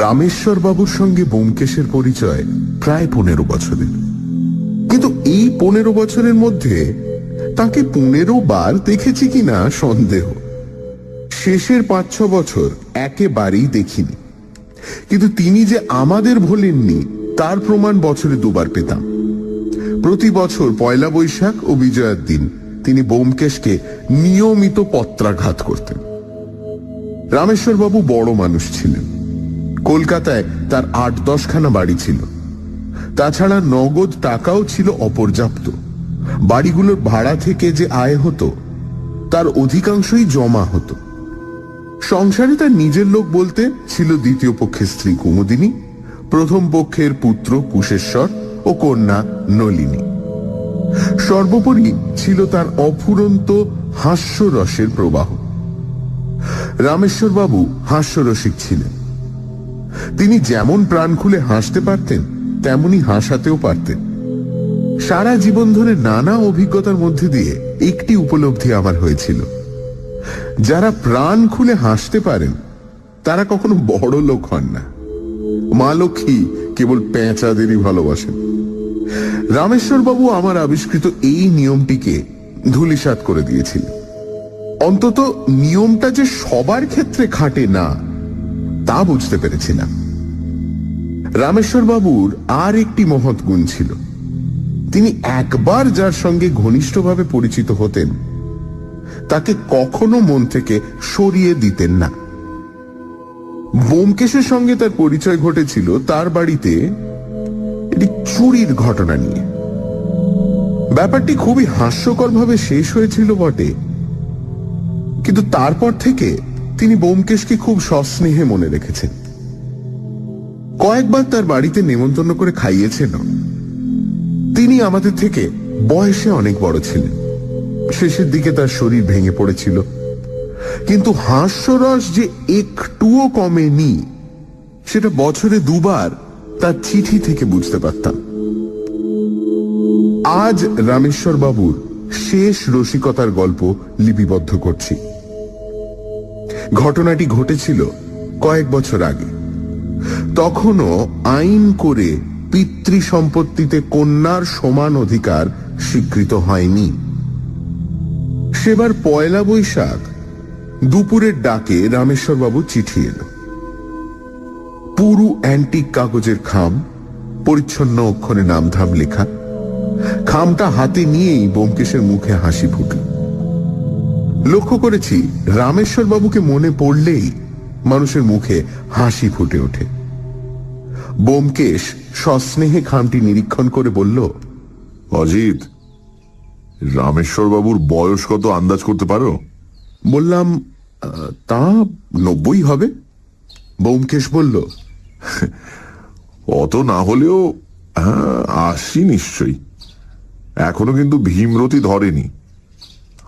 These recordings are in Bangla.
রামেশ্বর বাবুর সঙ্গে ব্যোমকেশের পরিচয় প্রায় 15 বছরের, কিন্তু এই 15 বছরের মধ্যে তাকে 15 বার দেখেছি কিনা সন্দেহ। শেষের 5-6 বছর একেবারেই দেখিনি, কিন্তু তিনি যে আমাদের ভোলেননি তার প্রমাণ বছরে 2 বার পেতাম। প্রতি বছর পয়লা বৈশাখ ও বিজয়ার দিন তিনি ব্যোমকেশকে নিয়মিত পত্রাঘাত করতেন। রামেশ্বর বাবু বড় মানুষ ছিলেন। কলকাতায় তার 8-10 খানা বাড়ি ছিল। তাছাড়া নগদ টাকাও ছিল অপর্যাপ্ত। বাড়িগুলোর ভাড়া থেকে যে আয় হতো তার অধিকাংশই জমা হতো। সংসারে তার নিজের লোক বলতে ছিল দ্বিতীয় পক্ষের স্ত্রী কুমুদিনী, প্রথম পক্ষের পুত্র কুশেশ্বর ও কন্যা নলিনী। সর্বোপরি ছিল তার অফুরন্ত হাস্যরসের প্রবাহ। রামেশ্বর বাবু হাস্যরসিক ছিলেন। তিনি যেমন প্রাণ খুলে হাসতে পারতেন তেমনি হাসাতেও পারতেন। সারা জীবন ধরে নানা অভিজ্ঞতার মধ্যে দিয়ে একটি উপলব্ধি আমার হয়েছিল, যারা প্রাণ খুলে হাসতে পারেন তারা কখনো বড় লোক হন না। মা লক্ষ্মী কেবল পেঁচাদেরই ভালোবাসেন। রামেশ্বর বাবু আমার আবিষ্কৃত এই নিয়মটিকে ধূলিসাৎ করে দিয়েছিল। অন্তত নিয়মটা যে সবার ক্ষেত্রে খাটে না তা বুঝতে পেরেছিলাম। রামেশ্বর বাবুর আর একটি মহৎ গুণ ছিল, তিনি একবার যার সঙ্গে ঘনিষ্ঠভাবে পরিচিত হতেন তাকে কখনো মন থেকে সরিয়ে দিতেন না। ব্যোমকেশের সঙ্গে তার পরিচয় ঘটেছিল তার বাড়িতে একটি চুরির ঘটনা নিয়ে। ব্যাপারটি খুবই হাস্যকরভাবে শেষ হয়েছিল বটে, কিন্তু তারপর থেকে তিনি ব্যোমকেশকে খুব সস্নেহে মনে রেখেছেন। কয়েকবার তার বাড়িতে নেমন্তন্ন করে খাইয়েছেন। তিনি আমাদের থেকে বয়সে অনেক বড় ছিলেন। শেষের দিকে তার শরীর ভেঙে পড়েছিল, কিন্তু হাস্যরস যে একটুও কমেনি সেটা বছরে 2 বার তার চিঠি থেকে বুঝতে পারতাম। আজ রামেশ্বর বাবুর শেষ রসিকতার গল্প লিপিবদ্ধ করছি। ঘটনাটি ঘটেছিল কয়েক বছর আগে। তখনও আইন করে পিতৃ সম্পত্তিতে কন্যার সমান অধিকার স্বীকৃত হয়নি। সেবার পয়লা বৈশাখ দুপুরের ডাকে রামেশ্বর বাবু চিঠি এলো। পুরু অ্যান্টিক কাগজের খাম, পরিচ্ছন্ন অক্ষরে নামধাম লেখা। খামটা হাতে নিয়েই ব্যোমকেশের মুখে হাসি ফুটল। লক্ষ্য করেছি রামেশ্বর বাবুকে মনে পড়লেই মানুষের মুখে হাসি ফুটে ওঠে। ব্যোমকেশ সস্নেহে খামটি নিরীক্ষণ করে বলল, অজিত, রামেশ্বর বাবুর বয়স কত আন্দাজ করতে পারো? বললাম, তা 90 হবে। ব্যোমকেশ বলল, অত না হলেও 80 নিশ্চয়ই। এখনো কিন্তু ভীমরতি ধরেনি।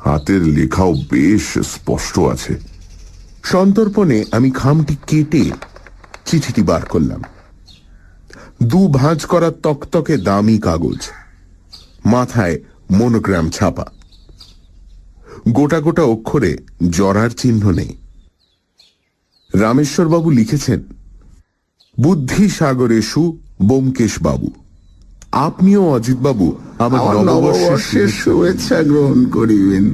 হাতের লেখাও বেশ স্পষ্ট আছে। সন্তর্পণে আমি খামটি কেটে চিঠিটি বার করলাম। 2 ভাঁজ করা তকতকে দামি কাগজ, মাথায় মনোগ্রাম ছাপা। গোটা গোটা অক্ষরে জরার চিহ্ন নেই। রামেশ্বর বাবু লিখেছেন, বুদ্ধি সাগরেশু ব্যোমকেশ বাবু। আপনিও অজিত বাবু আমার নববর্ষের শুভেচ্ছা গ্রহণ করিবেন।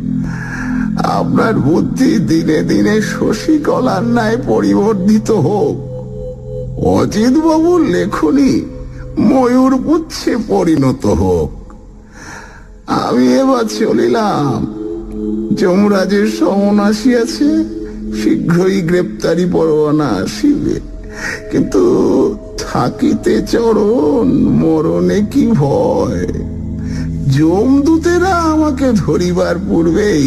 আপনার বুদ্ধি দিনে দিনে শশীকলার ন্যায় পরিবর্ধিত হোক। অজিত বাবুর লেখনী ময়ূর পুচ্ছে পরিণত হোক। আমি এবার চলিলাম। যমরাজের সমন আসিয়াছে, শীঘ্রই গ্রেপ্তারি পরোয়ানা আসিবে। কিন্তু থাকিতে চরণ, মরণে কি ভয়। যমদূতেরা আমাকে ধরিবার পূর্বেই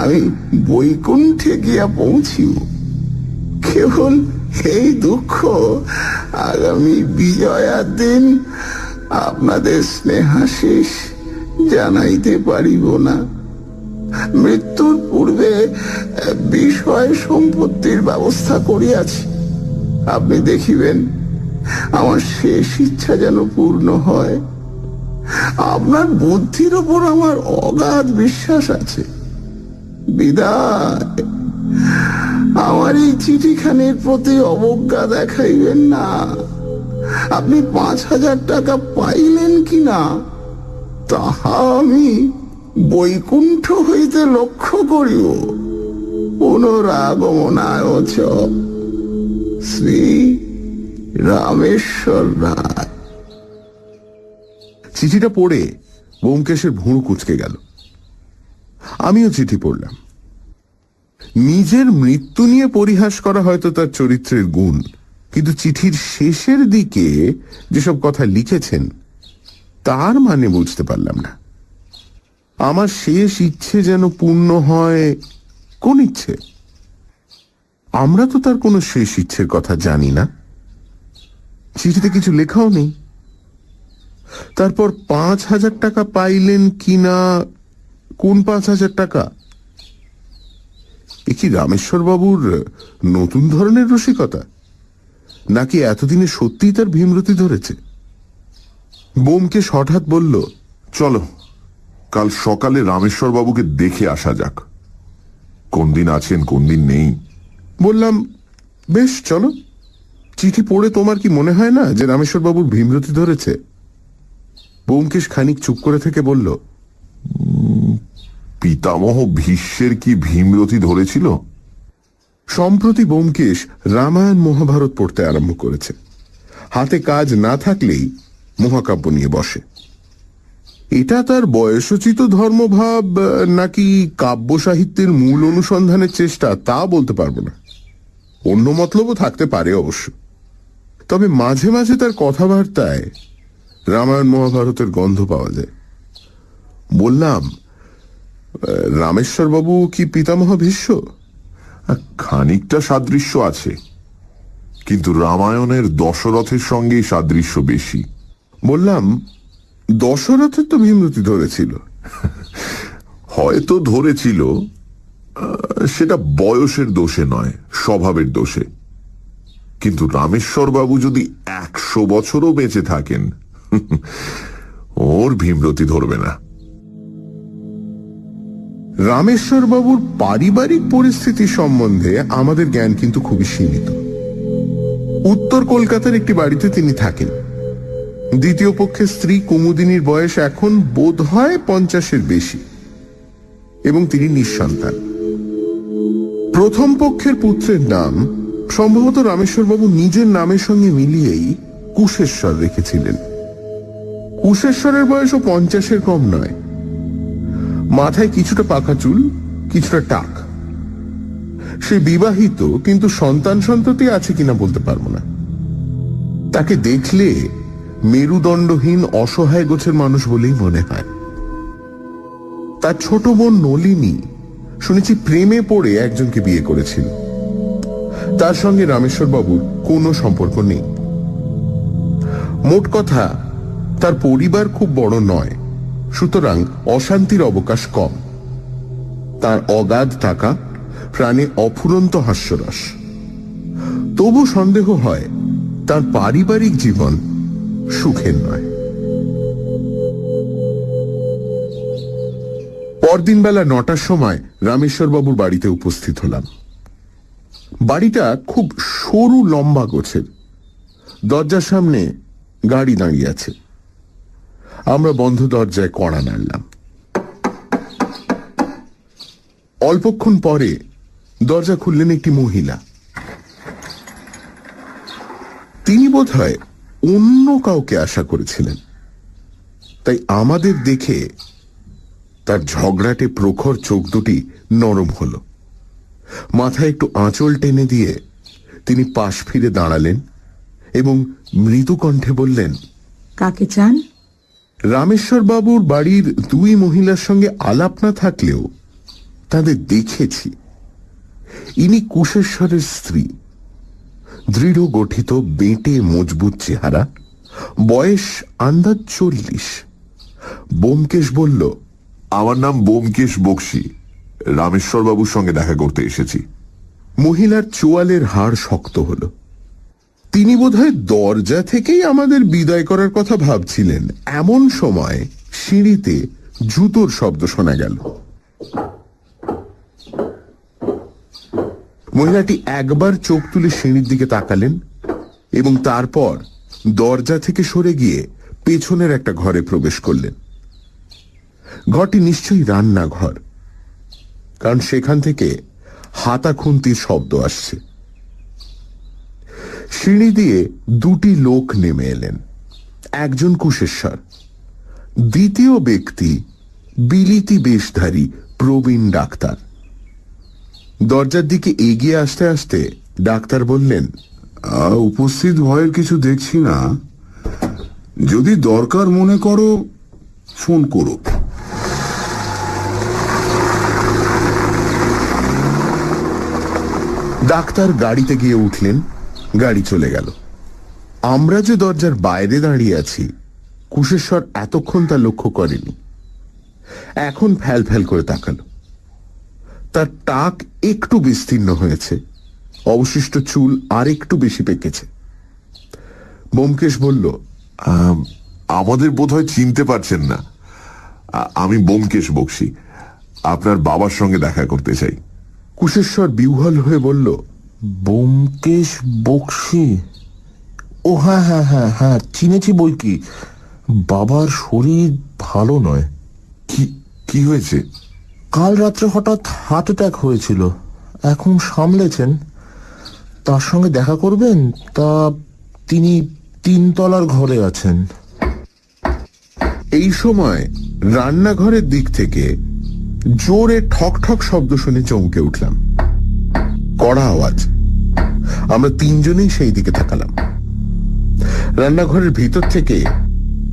আমি বৈকুণ্ঠে গিয়া পৌঁছিব। কেবল এই দুঃখ, আগামী বিজয়ার দিন আপনাদের স্নেহাশিস জানাইতে পারিব না। মৃত্যুর পূর্বে বিষয় সম্পত্তির ব্যবস্থা করিয়াছি। আপনি দেখিবেন আমার শেষ ইচ্ছা যেন পূর্ণ হয়। আপনার বুদ্ধির ওপর আমার অগাধ বিশ্বাস আছে। বিদায়। আমার এই চিঠিখানির প্রতি অবজ্ঞা দেখাইবেন না। আপনি 5,000 টাকা পাইলেন কিনা তাহা আমি বৈকুণ্ঠ হইতে লক্ষ্য করিব। পুনরাগমনায় চ শ্রী রামেশ্বর রায়। চিঠিটা পড়ে ব্যোমকেশের ভুঁড় কুঁচকে গেল। আমিও চিঠি পড়লাম। নিজের মৃত্যু নিয়ে পরিহাস করা হয়তো তার চরিত্রের গুণ, কিন্তু চিঠির শেষের দিকে যেসব কথা লিখেছেন তার মানে বুঝতে পারলাম না। আমার শেষ ইচ্ছে যেন পূর্ণ হয়। কোন ইচ্ছে? আমরা তো তার কোনো শেষ ইচ্ছের কথা জানি না। চিঠিতে কিছু লেখাও নেই। তারপর 5,000 টাকা পাইলেন কিনা, কোন 5,000 টাকা? এ কি রামেশ্বর বাবুর নতুন ধরনের রসিকতা, নাকি এতদিনে সত্যিই তার ভীমরতি ধরেছে? ব্যোমকেশ হঠাৎ বলল, চলো কাল সকালে রামেশ্বর বাবুকে দেখে আসা যাক। কোন দিন আছেন কোন দিন নেই। বললাম, বেশ চলো। চিঠি পড়ে তোমার কি মনে হয় না যে রামেশ্বর বাবুর ভীমরতি ধরেছে? ব্যোমকেশ খানিক চুপ করে থেকে বলল, পিতামহ ভীষ্মের কি ভীমরতি ধরেছিল? সম্প্রতি ব্যোমকেশ রামায়ণ মহাভারত পড়তে আরম্ভ করেছে। হাতে কাজ না থাকলেই মহাকাব্য নিয়ে বসে। এটা তার বয়সোচিত ধর্মভাব নাকি কাব্য সাহিত্যের মূল অনুসন্ধানের চেষ্টা তা বলতে পারবো না। অন্য মতলবও থাকতে পারে অবশ্য। তবে মাঝে মাঝে তার কথাবার্তায় রামায়ণ মহাভারতের গন্ধ পাওয়া যায়। বললাম, রামেশ্বর বাবু কি পিতামহ ভীষ্ম? খানিকটা সাদৃশ্য আছে, কিন্তু রামায়ণের দশরথের সঙ্গেই সাদৃশ্য বেশি। বললাম, দশরথের তো ভীমরতি ধরেছিল। হয়তো ধরেছিল, সেটা বয়সের দোষে নয়, স্বভাবের দোষে। কিন্তু রামেশ্বর বাবু যদি 100 বছরও বেঁচে থাকেন, ওর ভীমরতি ধরবে না। রামেশ্বর বাবুর পারিবারিক পরিস্থিতি সম্বন্ধে আমাদের জ্ঞান কিন্তু খুবই সীমিত। উত্তর কলকাতার একটি বাড়িতে তিনি থাকেন। দ্বিতীয় পক্ষের স্ত্রী কুমুদিনীর বয়স এখন বোধ হয় 50-এর বেশি, এবং তিনি নিঃসন্তান। প্রথম পক্ষের পুত্রের নাম সম্ভবত রামেশ্বর বাবু নিজের নামের সঙ্গে মিলিয়েই কুশেশ্বর রেখেছিলেন। কুশেশ্বরের বয়সও 50-এর কম নয়। মাথায় কিছুটা পাকা চুল, কিছুটা টাক। সে বিবাহিত, কিন্তু সন্তান সন্ততি আছে কিনা বলতে পারবো না। তাকে দেখলে মেরুদণ্ডহীন অসহায় গোছের মানুষ বলেই মনে হয়। তার ছোট বোন নলিনী শুনেছি প্রেমে পড়ে একজনকে বিয়ে করেছিল। তার সঙ্গে রামেশ্বর বাবুর কোনো সম্পর্ক নেই। মোট কথা, তার পরিবার খুব বড় নয়, সুতরাং অশান্তির অবকাশ কম। তার অগাধ টাকা, প্রাণে অফুরন্ত হাস্যরস। তবু সন্দেহ হয় তার পারিবারিক জীবন সুখের নয়। পরদিন বেলা 9টার সময় রামেশ্বর বাবুর বাড়িতে উপস্থিত হলাম। বাড়িটা খুব সরু লম্বা গোছের। দরজার সামনে গাড়ি দাঁড়িয়ে আছে। আমরা বন্ধ দরজায় কড়া নাড়লাম। অল্পক্ষণ পরে দরজা খুললেন একটি মহিলা। তিনি বোধহয় অন্য কাউকে আশা করেছিলেন, তাই আমাদের দেখে তার ঝগড়াটে প্রখর চোখ দুটি নরম হল। মাথায় একটু আঁচল টেনে দিয়ে তিনি পাশ ফিরে দাঁড়ালেন এবং মৃদু কণ্ঠে বললেন, কাকে চান? রামেশ্বর বাবুর বাড়ির দুই মহিলার সঙ্গে আলাপ না থাকলেও তাদের দেখেছি। ইনি কুশেশ্বরের স্ত্রী। দৃঢ় গঠিত, বেঁটে মজবুত চেহারা, বয়স আন্দাজ 40। ব্যোমকেশ বলল, আমার নাম ব্যোমকেশ বক্সী, রামেশ্বর বাবুর সঙ্গে দেখা করতে এসেছি। মহিলার চোয়ালের হাড় শক্ত হল। তিনি বোধহয় দরজা থেকেই আমাদের বিদায় করার কথা ভাবছিলেন। এমন সময় সিঁড়িতে জুতোর শব্দ শোনা গেল। মহিলাটি একবার চোখ তুলে সিঁড়ির দিকে তাকালেন এবং তারপর দরজা থেকে সরে গিয়ে পেছনের একটা ঘরে প্রবেশ করলেন। ঘরটি নিশ্চয়ই রান্নাঘর, কারণ সেখান থেকে হাতা খুন্তির শব্দ আসছে। সিঁড়ি দিয়ে দুটি লোক নেমে এলেন। একজন কুশেশ্বর, দ্বিতীয় ব্যক্তি বিলিতি বেশধারী প্রবীণ ডাক্তার। দরজার দিকে এগিয়ে আসতে আসতে ডাক্তার বললেন, উপস্থিত ভয়ের কিছু দেখছি না। যদি দরকার মনে করো ফোন করো। ডাক্তার গাড়িতে গিয়ে উঠলেন। গাড়ি চলে গেল। আমরা যে দরজার বাইরে দাঁড়িয়ে আছি, কুশেশ্বর এতক্ষণ তা লক্ষ্য করেনি। এখন ফ্যাল ফ্যাল করে তাকালো। তার টাক একটু বিস্তীর্ণ হয়েছে, অবশিষ্ট চুল আর একটু বেশি পেকেছে। ব্যোমকেশ বলল, আমাদের বোধহয় চিনতে পারছেন না। আমি ব্যোমকেশ বক্সী, আপনার বাবার সঙ্গে দেখা করতে চাই। কুশেশ্বর বিহ্বল হয়ে বলল, ব্যোমকেশ বক্সী? ও হ্যাঁ হ্যাঁ হ্যাঁ হ্যাঁ, চিনেছি বই কি। বাবার শরীর ভালো নয়। কি কি হয়েছে? কাল রাত্রে হঠাৎ হার্ট অ্যাটাক হয়েছিল। এখন সামলেছেন। তার সঙ্গে দেখা করবেন? তা তিনি 3 তলার ঘরে আছেন। এই সময় রান্নাঘরের দিক থেকে জোরে ঠক ঠক শব্দ শুনে চমকে উঠলাম। কড়া আওয়াজ। আমরা তিনজনেই সেই দিকে তাকালাম। রান্নাঘরের ভিতর থেকে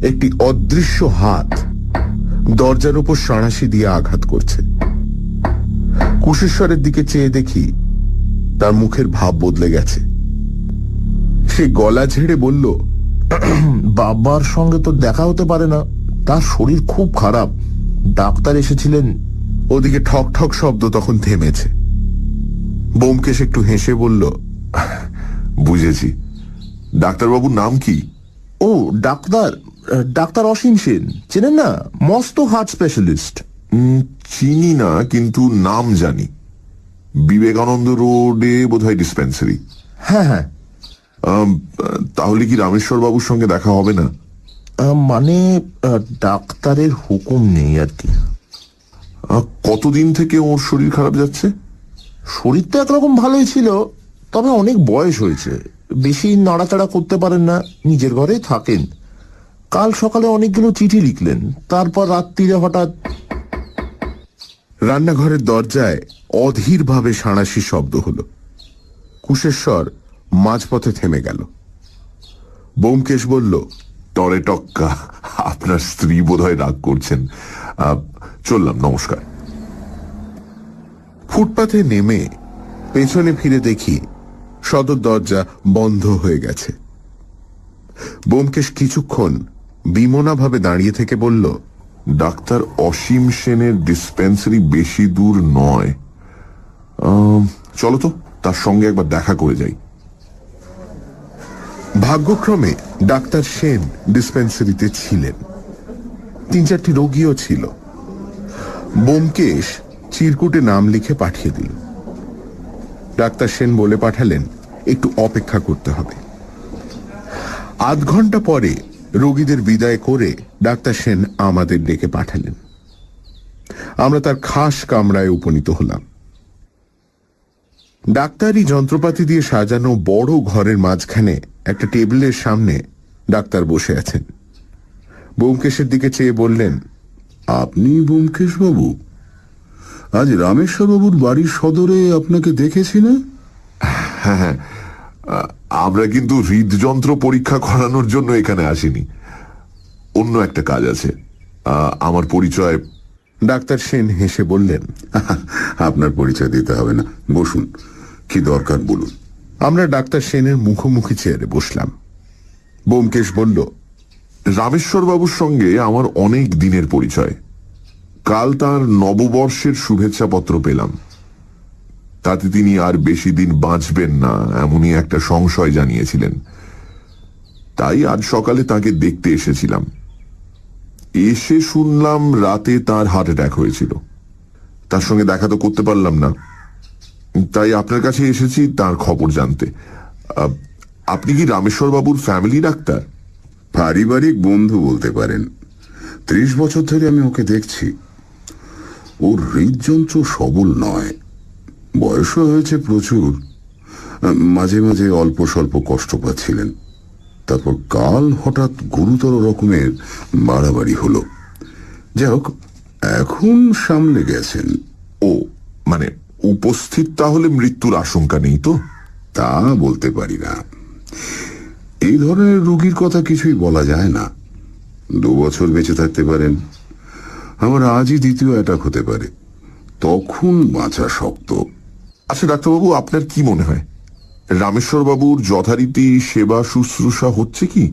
একটি অদৃশ্য হাত দরজার উপর সাঁড়াশি দিয়ে আঘাত করছে। কুশেশ্বরের দিকে চেয়ে দেখি তার মুখের ভাব বদলে গেছে। সে গলা ঝেড়ে বলল, বাবার সঙ্গে তো দেখা হতে পারে না, তার শরীর খুব খারাপ। ডাক্তার এসেছিলেন। ওদিকে ঠক ঠক শব্দ তখন থেমেছে। ব্যোমকেশ একটু হেসে বলল, বুঝেছি। ডাক্তারবাবুর নাম কি? ও ডাক্তার অসীম সেন, চেনেন না? মস্ত হার্ট স্পেশালিস্ট। চিনি না, কিন্তু নাম জানি। বিবেকানন্দ রোডে বোধহয় ডিসপেন্সারি। হ্যাঁ হ্যাঁ। তাহলে কি রামেশ্বর বাবুর সঙ্গে দেখা হবে না? মানে ডাক্তারের হুকুম নেই আর কি। কতদিন থেকে ওর শরীর খারাপ যাচ্ছে? শরীর তো একরকম ভালোই ছিল, তবে অনেক বয়স হয়েছে। বেশি নাড়াচাড়া করতে পারেন না, নিজের ঘরেই থাকেন। কাল সকালে অনেকগুলো চিঠি লিখলেন, তারপর রাত্রিরে হঠাৎ। রান্নাঘরের দরজায় অধীরভাবে সাঁড়াশি শব্দ হলো। কুশেশ্বর মাঝপথে থেমে গেল। ব্যোমকেশ বলল, টরে টক্কা, আপনার স্ত্রী বোধহয় রাগ করছেন। চললাম, নমস্কার। ফুটপাথে নেমে পেছনে ফিরে দেখি সদর দরজা বন্ধ হয়ে গেছে। ব্যোমকেশ কিছুক্ষণ বিমনাভাবে দাঁড়িয়ে থেকে বলল, ডাক্তার অসীম সেনের ডিসপেন্সারি বেশি দূর নয়। চলো তো, তার সঙ্গে একবার দেখা করে যাই। ভাগ্যক্রমে ডাক্তার সেন ডিসপেন্সারিতে ছিলেন। 3-4টি রোগীও ছিল। ব্যোমকেশ চিরকুটে নাম লিখে পাঠিয়ে দিল। ডাক্তার সেন বলে পাঠালেন একটু অপেক্ষা করতে হবে। আধ ঘন্টা পরে রোগীদের বিদায় করে ডাক্তার সেন আমাদের ডেকে পাঠালেন। আমরা তার খাস কামরায় উপনীত হলাম। ডাক্তারি যন্ত্রপাতি দিয়ে সাজানো বড় ঘরের মাঝখানে একটা টেবিলের সামনে ডাক্তার বসে আছেন। ব্যোমকেশের দিকে চেয়ে বললেন, আপনি ব্যোমকেশ বাবু? আজ রামেশ্বর বাবুর বাড়ির সদরে আপনাকে দেখেছি না? হ্যাঁ হ্যাঁ, আমরা কিন্তু হৃদযন্ত্র পরীক্ষা করানোর জন্য এখানে আসিনি, অন্য একটা কাজ আছে। আমার পরিচয়। ডাক্তার সেন হেসে বললেন, আপনার পরিচয় দিতে হবে না, বসুন। কি দরকার বলুন। আমরা ডাক্তার সেনের মুখোমুখি চেয়ারে বসলাম। ব্যোমকেশ বলল, রামেশ্বর বাবুর সঙ্গে আমার অনেক দিনের পরিচয়। কাল তার নববর্ষের শুভেচ্ছা পত্র পেলাম। তাতে তিনি আর বেশি দিন বাঁচবেন না এমনই একটা সংশয় জানিয়েছিলেন। তাই আজ সকালে তাকে দেখতে এসেছিলাম। এসে শুনলাম রাতে তার হার্ট অ্যাটাক হয়েছিল। তার সঙ্গে দেখা তো করতে পারলাম না। তাই আপনার কাছে এসেছি তার খবর জানতে। আহ, আপনি কি রামেশ্বর বাবুর ফ্যামিলি ডাক্তার? পারিবারিক বন্ধু বলতে পারেন। 30 বছর ধরে আমি ওকে দেখছি। ওর হৃদযন্ত্র সবল নয়, বয়সও হয়েছে প্রচুর। মাঝে মাঝে অল্প স্বল্প কষ্ট পাচ্ছিলেন, তারপর কাল হঠাৎ গুরুতর রকমের বাড়াবাড়ি হলো। যাই হোক, এখন সামলে গেছেন। ও, মানে উপস্থিত তাহলে মৃত্যুর আশঙ্কা নেই তো? তা বলতে পারি না। এই ধরনের রোগীর কথা কিছুই বলা যায় না। 2 বছর বেঁচে থাকতে পারেন, আবার আজই দ্বিতীয় অ্যাটাক হতে পারে, তখন বাঁচা শক্ত। আচ্ছা ডাক্তারবাবু, আপনার কি মনে হয় রামেশ্বর বাবুর যথারীতি সেবা শুশ্রূষা হচ্ছে কি?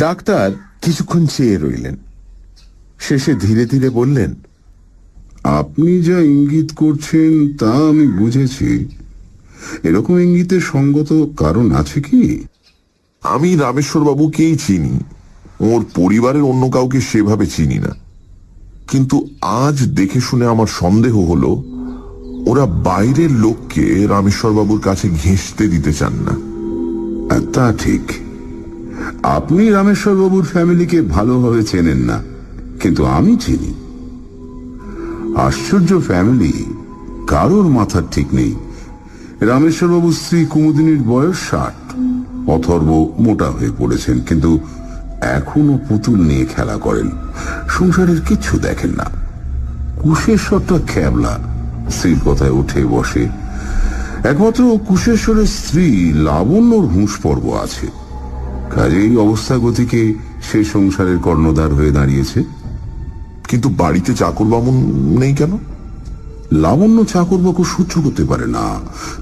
ডাক্তার কিছুক্ষণ চেয়ে রইলেন, শেষে ধীরে ধীরে বললেন, আপনি যা ইঙ্গিত করছেন তা আমি বুঝেছি। এরকম ইঙ্গিতের সঙ্গত কারণ আছে কি? আমি রামেশ্বর বাবুকেই চিনি, ওর পরিবারের অন্য কাউকে সেভাবে চিনি না। কিন্তু আজ দেখে শুনে আমার সন্দেহ হলো ওরা বাইরের লোককে রামেশ্বর বাবুর কাছে ঘেঁষতে দিতে চান না। তা ঠিক। আপনি রামেশ্বর বাবুর ফ্যামিলিকে ভালোভাবে চেনেন না, কিন্তু আমি চিনি। আশ্চর্য ফ্যামিলি, কারোর মাথার ঠিক নেই। রামেশ্বর বাবুর স্ত্রী কুমুদিনীর বয়স 60। অথর্ব মোটা হয়ে পড়েছেন, কিন্তু এখনো পুতুল নিয়ে খেলা করেন, সংসারের কিচ্ছু দেখেন না। কুশেশ্বরটা খেবলা, স্ত্রীর কথায় উঠে বসে। একমাত্র কুশেশ্বরের স্ত্রী লাবণ্যর হুঁশ পর্ব আছে, কাজেই অবস্থা গতিকে সে সংসারের কর্ণধার হয়ে দাঁড়িয়েছে। কিন্তু বাড়িতে চাকর বামুন নেই কেন? লাবণ্য চাকরবাকু সহ্য করতে পারে না,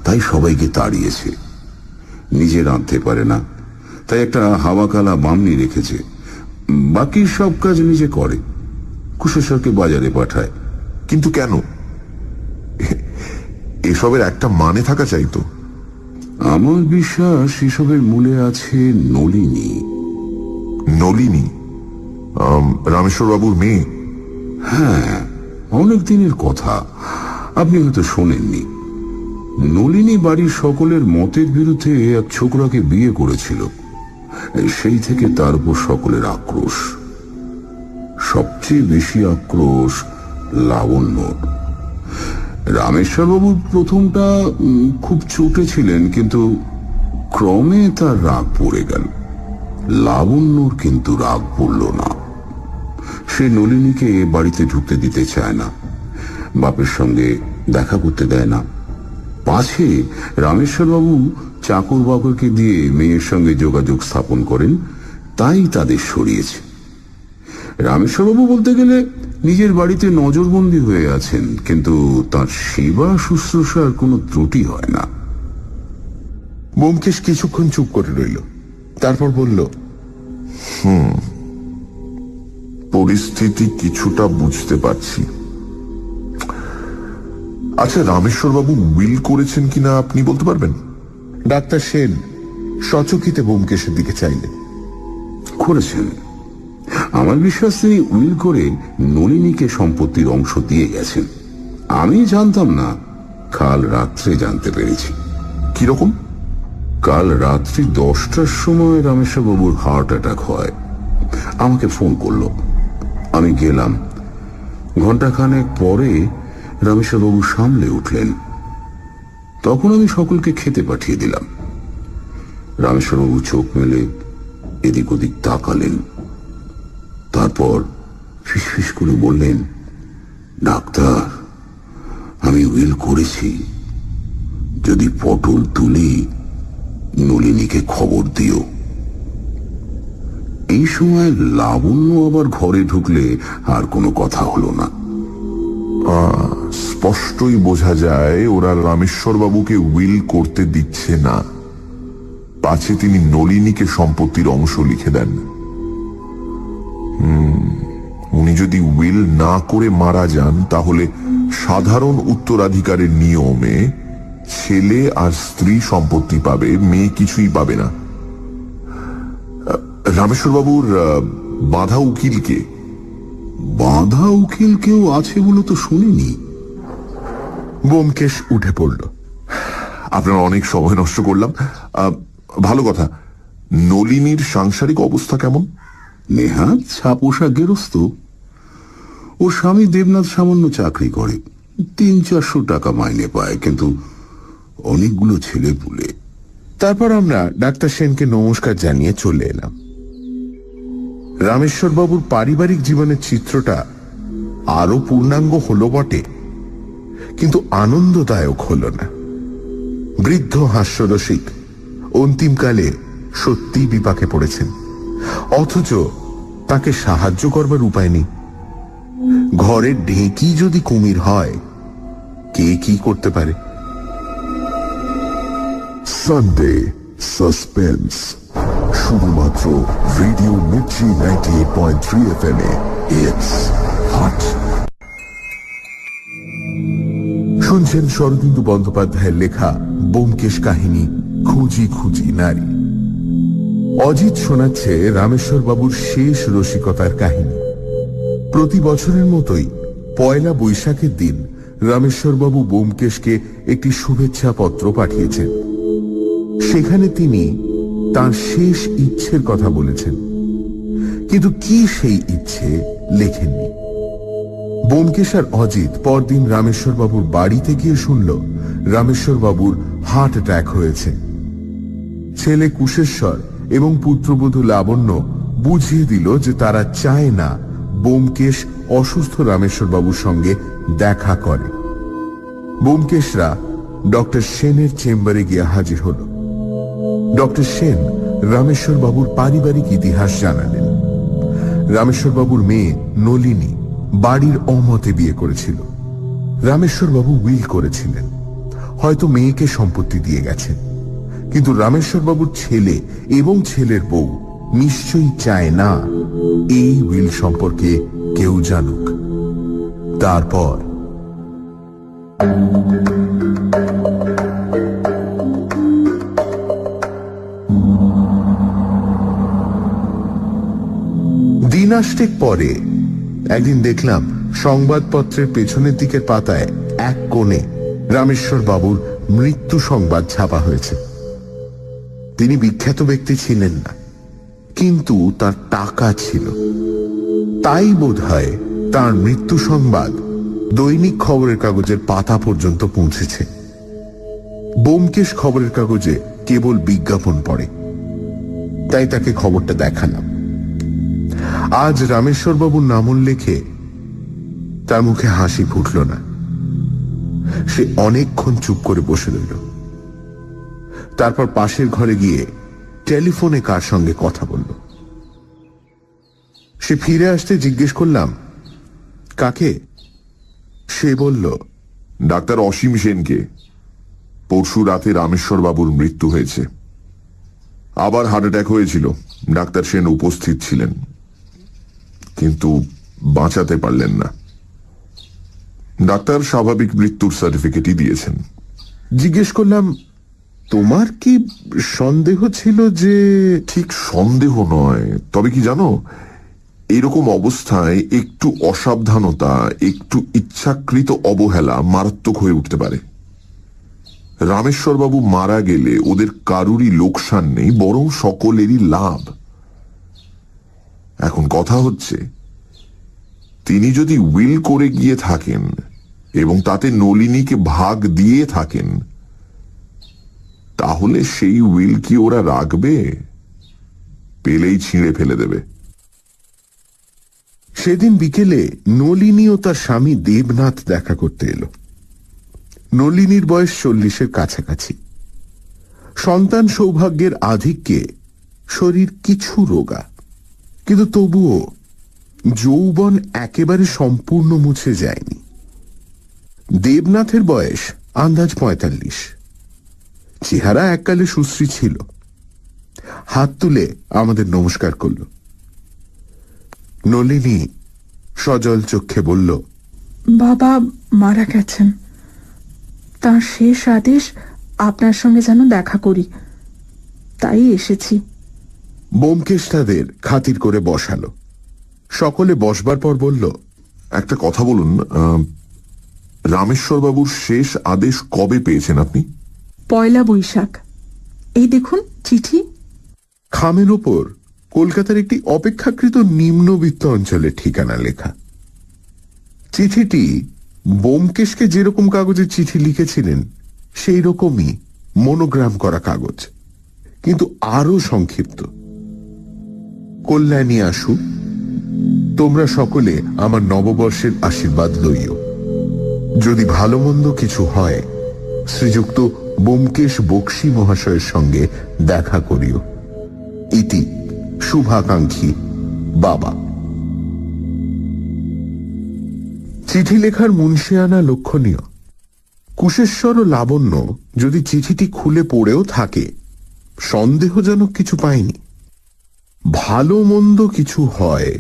তাই সবাইকে তাড়িয়েছে। নিজে রাঁধতে পারে না, তাই একটা হাওয়াকালা বামনি রেখেছে। বাকি সব কাজ নিজে করে, কুশেশ্বরকে বাজারে পাঠায়। কিন্তু কেন? এসবের একটা মানে থাকা চাইতো। আমার বিশ্বাস এসবের মূলে আছে নলিনী। নলিনী? রামেশ্বর বাবুর মেয়ে? হ্যাঁ, অনেক দিনের কথা, আপনি হয়তো শোনেননি। নলিনী বাড়ির সকলের মতের বিরুদ্ধে এক ছোকরাকে বিয়ে করেছিল। সেই থেকে তার উপর সকলের আক্রোশ। সবচেয়ে বেশি আক্রোশ লাবণ্যর। রামেশ্বর বাবুর প্রথমটা খুব চোটে ছিলেন, কিন্তু ক্রমে তার রাগ পড়ে গেল। লাবণ্যর কিন্তু রাগ পড়ল না। সে নলিনীকে বাড়িতে ঢুকতে দিতে চায় না, বাপের সঙ্গে দেখা করতে দেয় না। পাছে রামেশ্বর বাবু চাকর বাকরকে দিয়ে মেয়ের সঙ্গে যোগাযোগ স্থাপন করেন, তাই তাদের সরিয়েছে। রামেশ্বর বাবু বলতে গেলে নিজের বাড়িতে নজরবন্দি হয়ে আছেন, কিন্তু তার সেবা শুশ্রূষার কোনো ত্রুটি হয় না। ব্যোমকেশ কিছুক্ষণ চুপ করে রইল, তারপর বলল, পরিস্থিতি কিছুটা বুঝতে পারছি। আচ্ছা, রামেশ্বর বাবু উইল করেছেন কিনা আপনি বলতে পারবেন? ডাক্তার সেন সচকিতে ব্যোমকেশের দিকে চাইলেন। করেছেন। আমার বিশ্বাস তিনি উইল করে নলিনীকে সম্পত্তির অংশ দিয়ে গেছেন। আমি জানতাম না, কাল রাত্রে জানতে পেরেছি। কিরকম? কাল রাত্রি 10টার সময় রামেশ্বর বাবুর হার্ট অ্যাটাক হয়। আমাকে ফোন করলো, আমি গেলাম। ঘন্টাখানেক পরে রামেশ্বর বাবু সামলে উঠলেন। তখন আমি সকলকে খেতে পাঠিয়ে দিলাম। রামেশ্বর বাবু চোখ মেলে এদিক ওদিক তাকালেন, তারপর ফিসফিস করে বললেন, ডাক্তার, আমি উইল করেছি। যদি পটল তুলি, নলিনীকে খবর দিও। এই সময় লাবণ্য আবার ঘরে ঢুকলে আর কোনো কথা হলো না। স্পষ্টই বোঝা যায় ওরা রামেশ্বর বাবুকে উইল করতে দিচ্ছে না, পাছে তিনি নলিনীকে সম্পত্তির অংশ লিখে দেন। উনি যদি উইল না করে মারা যান, তাহলে সাধারণ উত্তরাধিকারের নিয়মে ছেলে আর স্ত্রী সম্পত্তি পাবে, মেয়ে কিছুই পাবে না। রামেশ্বর বাবুর বাঁধা উকিল কে? বাঁধা উকিল কেউ আছে বলে তো শুনিনি। ব্যোমকেশ উঠে পড়ল। আপনার অনেক সময় নষ্ট করলাম। ভালো কথা, নলিনীর সাংসারিক অবস্থা কেমন? নেহাত ছাপোষা গেরস্ত। ওর স্বামী দেবনাথ সামান্য চাকরি করে, 300-400 টাকা মাইনে পায়, কিন্তু অনেকগুলো ছেলে পুলে। তারপর আমরা ডাক্তার সেনকে নমস্কার জানিয়ে চলে এলাম। রামেশ্বর বাবুর পারিবারিক জীবনের চিত্রটা আরো পূর্ণাঙ্গ হলো বটে, কিন্তু আনন্দদায়ক হলো না। বৃদ্ধ হাস্যরসিক অন্তিমকালে সত্যি বিপাকে পড়েছেন, অথচ তাকে সাহায্য করবার উপায় নেই। ঘরের ঢেঁকি যদি কুমির হয়, কে কি করতে পারে? সানডে সাসপেন্স শুধুমাত্র radio Mirchi 98.3 FM A. It's hot. শুনছেন শরদিন্দু বন্দ্যোপাধ্যায়ের লেখা ব্যোমকেশ কাহিনী খুঁজি খুঁজি নারী। অজিত শোনাচ্ছে রামেশ্বর বাবুর শেষ রসিকতার কাহিনী। প্রতি বছরের মতোই পয়লা বৈশাখের দিন রামেশ্বর বাবু ব্যোমকেশকে একটি শুভেচ্ছা পত্র পাঠিয়েছেন। সেখানে তিনি তার শেষ ইচ্ছের কথা বলেছেন, কিন্তু কি সেই ইচ্ছে লেখেননি। ব্যোমকেশ আর অজিত পরদিন রামেশ্বর বাবুর বাড়িতে গিয়ে শুনল রামেশ্বর বাবুর হার্ট অ্যাটাক হয়েছে। ছেলে কুশেশ্বর এবং পুত্রবধূ লাবণ্য বুঝিয়ে দিল যে তারা চায় না ব্যোমকেশ অসুস্থ রামেশ্বর বাবুর সঙ্গে দেখা করে। ব্যোমকেশরা ডক্টর সেনের চেম্বারে গিয়ে হাজির হল। ডক্টর সেন রামেশ্বর বাবুর পারিবারিক ইতিহাস জানালেন। রামেশ্বর বাবুর মেয়ে নলিনী বাড়ির অমতে বিয়ে করেছিল। রামেশ্বর বাবু উইল করেছিলেন, হয়তো মেয়েকে সম্পত্তি দিয়ে গেছেন, কিন্তু রামেশ্বর বাবুর ছেলে এবং ছেলের বউ নিশ্চয়ই চায় না এই উইল সম্পর্কে কেউ জানুক। তারপর দিন আষ্টেক পরে একদিন দেখলাম সংবাদপত্রের পেছনের দিকের পাতায় এক কোণে রামেশ্বর বাবুর মৃত্যু সংবাদ ছাপা হয়েছে। তিনি বিখ্যাত ব্যক্তি ছিলেন না, কিন্তু তার টাকা ছিল, তাই বোধহয় তার মৃত্যু সংবাদ দৈনিক খবরের কাগজের পাতা পর্যন্ত পৌঁছেছে। ব্যোমকেশ খবরের কাগজে কেবল বিজ্ঞাপন পড়ে, তাই তাকে খবরটা দেখালাম। আজ রামেশ্বর বাবুর নাম উল্লেখে তার মুখে হাসি ফুটল না। সে অনেকক্ষণ চুপ করে বসে রইল। তারপর পাশের ঘরে গিয়ে টেলিফোনে কার সঙ্গে কথা বলল। সে ফিরে আসতে জিজ্ঞেস করলাম, কাকে? সে বলল, ডাক্তার অসীম সেনকে। পরশু রাতে রামেশ্বর বাবুর মৃত্যু হয়েছে। আবার হার্ট অ্যাটাক হয়েছিল, ডাক্তার সেন উপস্থিত ছিলেন, কিন্তু বাঁচাতে পারলেন না। ডাক্তার স্বাভাবিক মৃত্যুর সার্টিফিকেটই দিয়েছেন। জিজ্ঞেস করলাম, তোমার কি সন্দেহ ছিল যে? ঠিক সন্দেহ নয়, তবে কি জানো, এরকম অবস্থায় একটু অসাবধানতা, একটু ইচ্ছাকৃত অবহেলা মারাত্মক হয়ে উঠতে পারে। রামেশ্বর বাবু মারা গেলে ওদের কারুরই লোকসান নেই, বরং সকলেরই লাভ। এখন কথা হচ্ছে, তিনি যদি উইল করে গিয়ে থাকেন এবং তাতে নলিনীকে ভাগ দিয়ে থাকেন, তাহলে সেই উইল কি ওরা রাখবে? পেলেই ছিঁড়ে ফেলে দেবে। সেদিন বিকেলে নলিনী ও তার স্বামী দেবনাথ দেখা করতে এলো। নলিনীর বয়স 40-এর কাছাকাছি। সন্তান সৌভাগ্যের আধিক্যে শরীর কিছু রোগা, কিন্তু তবুও যৌবন একেবারে সম্পূর্ণ মুছে যায়নি। দেবনাথের বয়স আন্দাজ 45। চেহারা এককালে সুশ্রী ছিল। হাত তুলে আমাদের নমস্কার করল। নলিনী সজল চক্ষে বলল, বাবা মারা গেছেন, তার শেষ আদেশ আপনার সঙ্গে যেন দেখা করি, তাই এসেছি। ব্যোমকেশ তাদের খাতির করে বসালো। সকলে বসবার পর বলল, একটা কথা বলুন, রামেশ্বর বাবুর শেষ আদেশ কবে পেয়েছেন আপনি? পয়লা বৈশাখ। এই দেখুন চিঠি। খামের ওপর কলকাতার একটি অপেক্ষাকৃত নিম্নবিত্ত অঞ্চলের ঠিকানা লেখা। চিঠিটি ব্যোমকেশকে যেরকম কাগজে চিঠি লিখেছিলেন সেই রকমই মনোগ্রাম করা কাগজ, কিন্তু আরো সংক্ষিপ্ত। কল্যাণী আসু, তোমরা সকলে আমার নববর্ষের আশীর্বাদ লইও। যদি ভালো মন্দ কিছু হয়, শ্রীযুক্ত ব্যোমকেশ বক্সী মহাশয়ের সঙ্গে দেখা করিও। ইতি শুভাকাঙ্ক্ষী বাবা। চিঠি লেখার মুন্সিয়ানা লক্ষণীয়। কুশেশ্বর ও লাবণ্য যদি চিঠিটি খুলে পড়েও থাকে, সন্দেহজনক কিছু পায়নি। ভালো মন্দ কিছু হয়,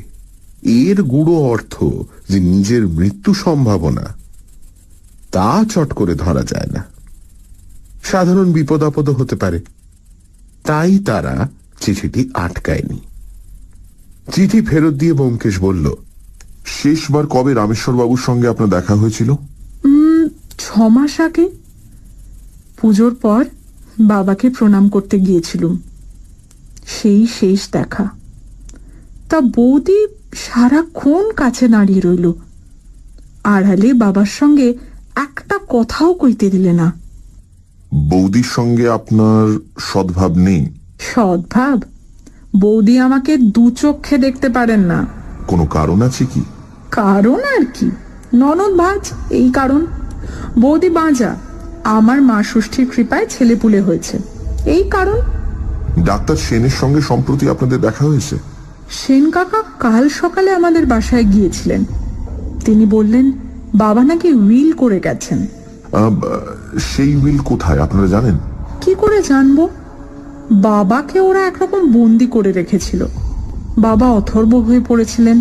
এর গূঢ় অর্থ যে নিজের মৃত্যু সম্ভাবনা, তা চট করে ধরা যায় না। সাধারণ বিপদ আপদ হতে পারে, তাই তারা চিঠিটি আটকায়নি। চিঠি ফেরত দিয়ে ব্যোমকেশ বলল, শেষবার কবে রামেশ্বর বাবুর সঙ্গে আপনার দেখা হয়েছিল? 6 মাস আগে। পুজোর পর বাবাকে প্রণাম করতে গিয়েছিলুম, সেই শেষ দেখা। তা বৌদি সারাক্ষণ কাছে দাঁড়িয়ে রইল, আড়ালে বাবার সঙ্গে একটা কথাও কইতে দিলে না। বৌদির সঙ্গে আপনার সদ্ভাব নেই? সদ্ভাব? বৌদি আমাকে দু চোখে দেখতে পারেন না। কোনো কারণ আছে কি? কারণ আর কি, ননদ ভাজ, এই কারণ। বৌদি বাঁজা, আমার মা ষষ্ঠীর কৃপায় ছেলেপুলে হয়েছে, এই কারণ। ডাক্তার সেনের সঙ্গে সম্প্রতি আপনাদের দেখা হয়েছে? সেন কাকা কাল সকালে আমাদের বাসায় গিয়েছিলেন। তিনি বললেন বাবা নাকি উইল করে গেছেন। সেই উইল কোথায় আপনারা জানেন? কি করে জানবো? বাবাকে ওরা একরকম বন্দি করে রেখেছিল। বাবা অথর্ব হয়ে পড়েছিলেন,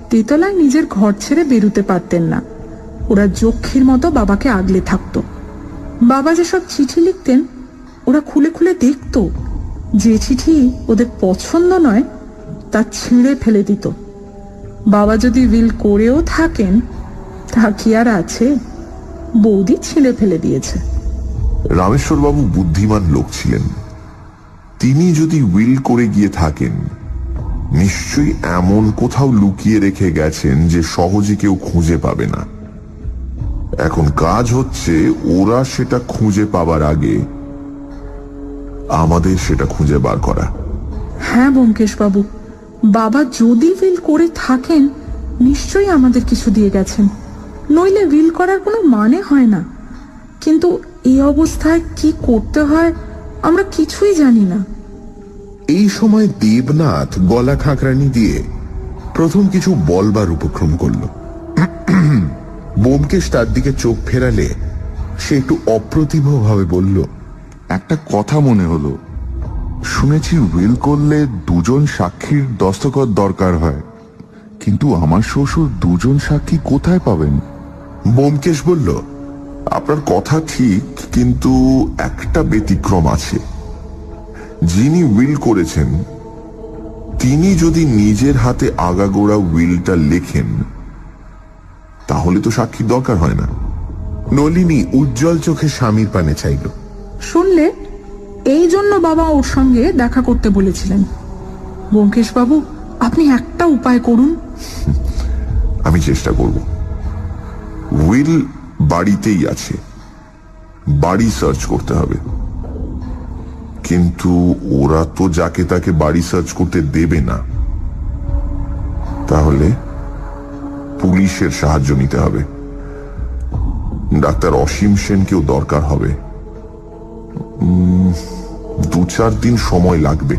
তেতলায় নিজের ঘর ছেড়ে বেরুতে পারতেন না। ওরা যক্ষীর মতো বাবাকে আগলে থাকতো। বাবা যেসব চিঠি লিখতেন ওরা খুলে খুলে দেখতো, যে চিঠি ওদের পছন্দ নয় তা ছিঁড়ে ফেলে দিত। বাবা যদি উইল করেও থাকেন, তা কি আর আছে? বৌদি ছিঁড়ে ফেলে দিয়েছে। রামেশ্বর বাবু বুদ্ধিমান লোক ছিলেন। তিনি যদি উইল করে গিয়ে থাকেন, নিশ্চয়ই এমন কোথাও লুকিয়ে রেখে গেছেন যে সহজে কেউ খুঁজে পাবে না। এখন কাজ হচ্ছে ওরা সেটা খুঁজে পাবার আগে আমাদের সেটা খুঁজে বার করা। হ্যাঁ ব্যোমকেশ বাবু, বাবা যদি উইল করে থাকেন নিশ্চয়ই আমাদের কিছু দিয়ে গেছেন, নইলে উইল করার কোনো মানে হয় না। কিন্তু এই অবস্থায় কি করতে হয় আমরা কিছুই জানি না। এই সময় দেবনাথ গলা খাঁকরানি দিয়ে প্রথম কিছু বলবার উপক্রম করল। ব্যোমকেশ তার দিকে চোখ ফেরালে সে একটু অপ্রতিভ ভাবে বলল, একটা কথা মনে হলো, শুনেছি উইল করলে 2 জন সাক্ষীর দস্তখত দরকার হয়, কিন্তু আমার শ্বশুর 2 জন সাক্ষী কোথায় পাবেন? ব্যোমকেশ বলল, আপনার কথা ঠিক, কিন্তু একটা ব্যতিক্রম আছে। যিনি উইল করেছেন তিনি যদি নিজের হাতে আগাগোড়া উইলটা লেখেন, তাহলে তো সাক্ষীর দরকার হয় না। নলিনী উজ্জ্বল চোখে স্বামীর পানে চাইল। শুনলে, এই জন্য বাবা ওর সঙ্গে দেখা করতে বলেছিলেন। ব্যোমকেশ বাবু, আপনি একটা উপায় করুন। আমি চেষ্টা করব। উইল বাড়িতেই আছে, বাড়ি সার্চ করতে হবে। কিন্তু ওরা তো যাকে তাকে বাড়ি সার্চ করতে দেবে না, তাহলে পুলিশের সাহায্য নিতে হবে। ডাক্তার অসীম সেনকেও দরকার হবে। 2-4 দিন সময় লাগবে।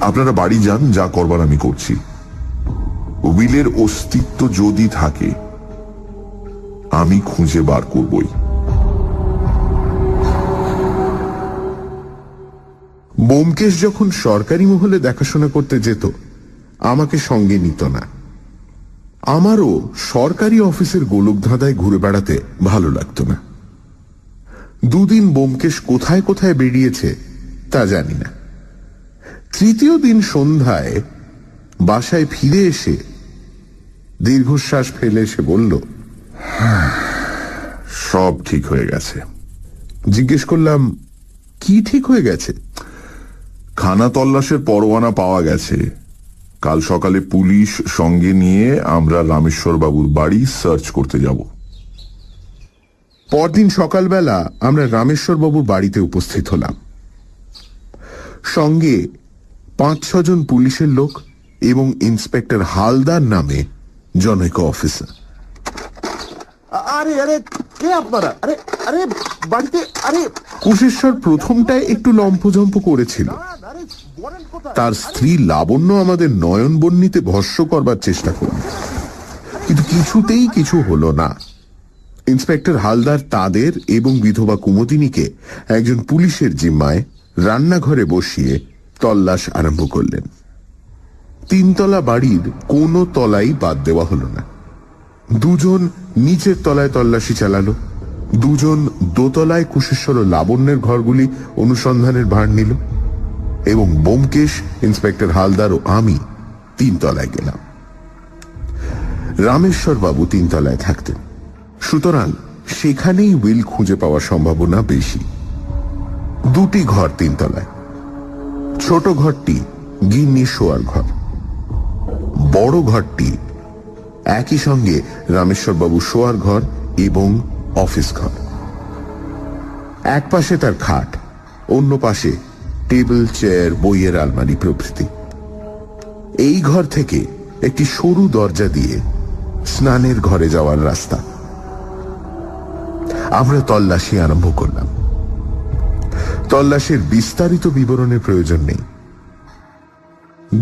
আপনারা বাড়ি যান, যা করবার আমি করছি। উইলের অস্তিত্ব যদি থাকে আমি খুঁজে বার করবই। ব্যোমকেশ যখন সরকারি মহলে দেখাশোনা করতে যেত, আমাকে সঙ্গে নিত না। আমারও সরকারি অফিসের গোলকধাঁধায় ঘুরে বেড়াতে ভালো লাগতো না। 2 দিন ব্যোমকেশ কোথায় কোথায় বেরিয়েছে তা জানি না। 3য় দিন সন্ধ্যায় বাসায় ফিরে এসে দীর্ঘশ্বাস ফেলে এসে বলল, সব ঠিক হয়ে গেছে। জিজ্ঞেস করলাম, কি ঠিক হয়ে গেছে? খানা তল্লাশের পরোয়ানা পাওয়া গেছে। কাল সকালে পুলিশ সঙ্গে নিয়ে আমরা রামেশ্বর বাবুর বাড়ি সার্চ করতে যাব। পরদিন সকালবেলা আমরা রামেশ্বর বাবুর বাড়িতে উপস্থিত হলাম। সঙ্গে 5-6 জন পুলিশের লোক এবং ইন্সপেক্টর হালদার নামে জনৈক অফিসার। আরে আরে কে আপনারা? আরে আরে বাড়িতে আরে কুশেশ্বর প্রথমটায় একটু লম্ফঝম্প করেছিল। আরে বলেন কোথায়? তার স্ত্রী লাবণ্য আমাদের নয়নবন্যীতে ভস্য করবার চেষ্টা করল, কিন্তু কিছুতেই কিছু হলো না। ইন্সপেক্টর হালদার তাদের এবং বিধবা কুমুদিনীকে একজন পুলিশের জিম্মায় রান্নাঘরে বসিয়ে তল্লাশ আরম্ভ করলেন। 3 তলা বাড়ির কোনো তলাই বাদ দেওয়া হলো না। 2 জন নিচের তলায় তল্লাশি চালালো, 2 জন দোতলায় কুশেশ্বর ও লাবণ্যের ঘরগুলি অনুসন্ধানের ভার নিল, এবং ব্যোমকেশ, ইন্সপেক্টর হালদার ও আমি 3 তলায় গেলাম। রামেশ্বর বাবু 3 তলায় থাকতেন, সুতরাং সেখানেই উইল খুঁজে পাওয়ার সম্ভাবনা বেশি। 2টি ঘর 3 তলায়। ছোট ঘরটি গিন্নি শোয়ার ঘর, বড় ঘরটি একই সঙ্গে রামেশ্বর বাবু শোয়ার ঘর এবং অফিস ঘর। এক পাশে তার খাট, অন্য পাশে টেবিল, চেয়ার, বইয়ের আলমারি প্রভৃতি। এই ঘর থেকে একটি সরু দরজা দিয়ে স্নানের ঘরে যাওয়ার রাস্তা। আমরা তল্লাশি আরম্ভ করলাম। তল্লাশের বিস্তারিত বিবরণের প্রয়োজন নেই।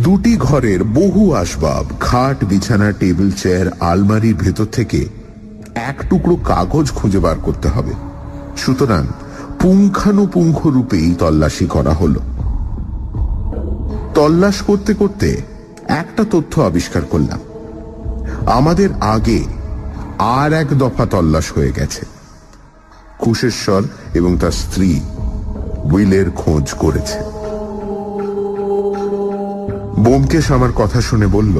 2টি ঘরের বহু আসবাব, খাট, বিছানা, টেবিল, চেয়ার, আলমারির ভেতর থেকে এক টুকরো কাগজ খুঁজে বার করতে হবে। সুতরাং পুঙ্খানুপুঙ্খ রূপেই তল্লাশি করা হলো। তল্লাশ করতে করতে একটা তথ্য আবিষ্কার করলাম। আমাদের আগে আর এক দফা তল্লাশ হয়ে গেছে। কুশেশ্বর এবং তার স্ত্রী উইলের খোঁজ করেছে। ব্যোমকেশ আমার কথা শুনে বলল,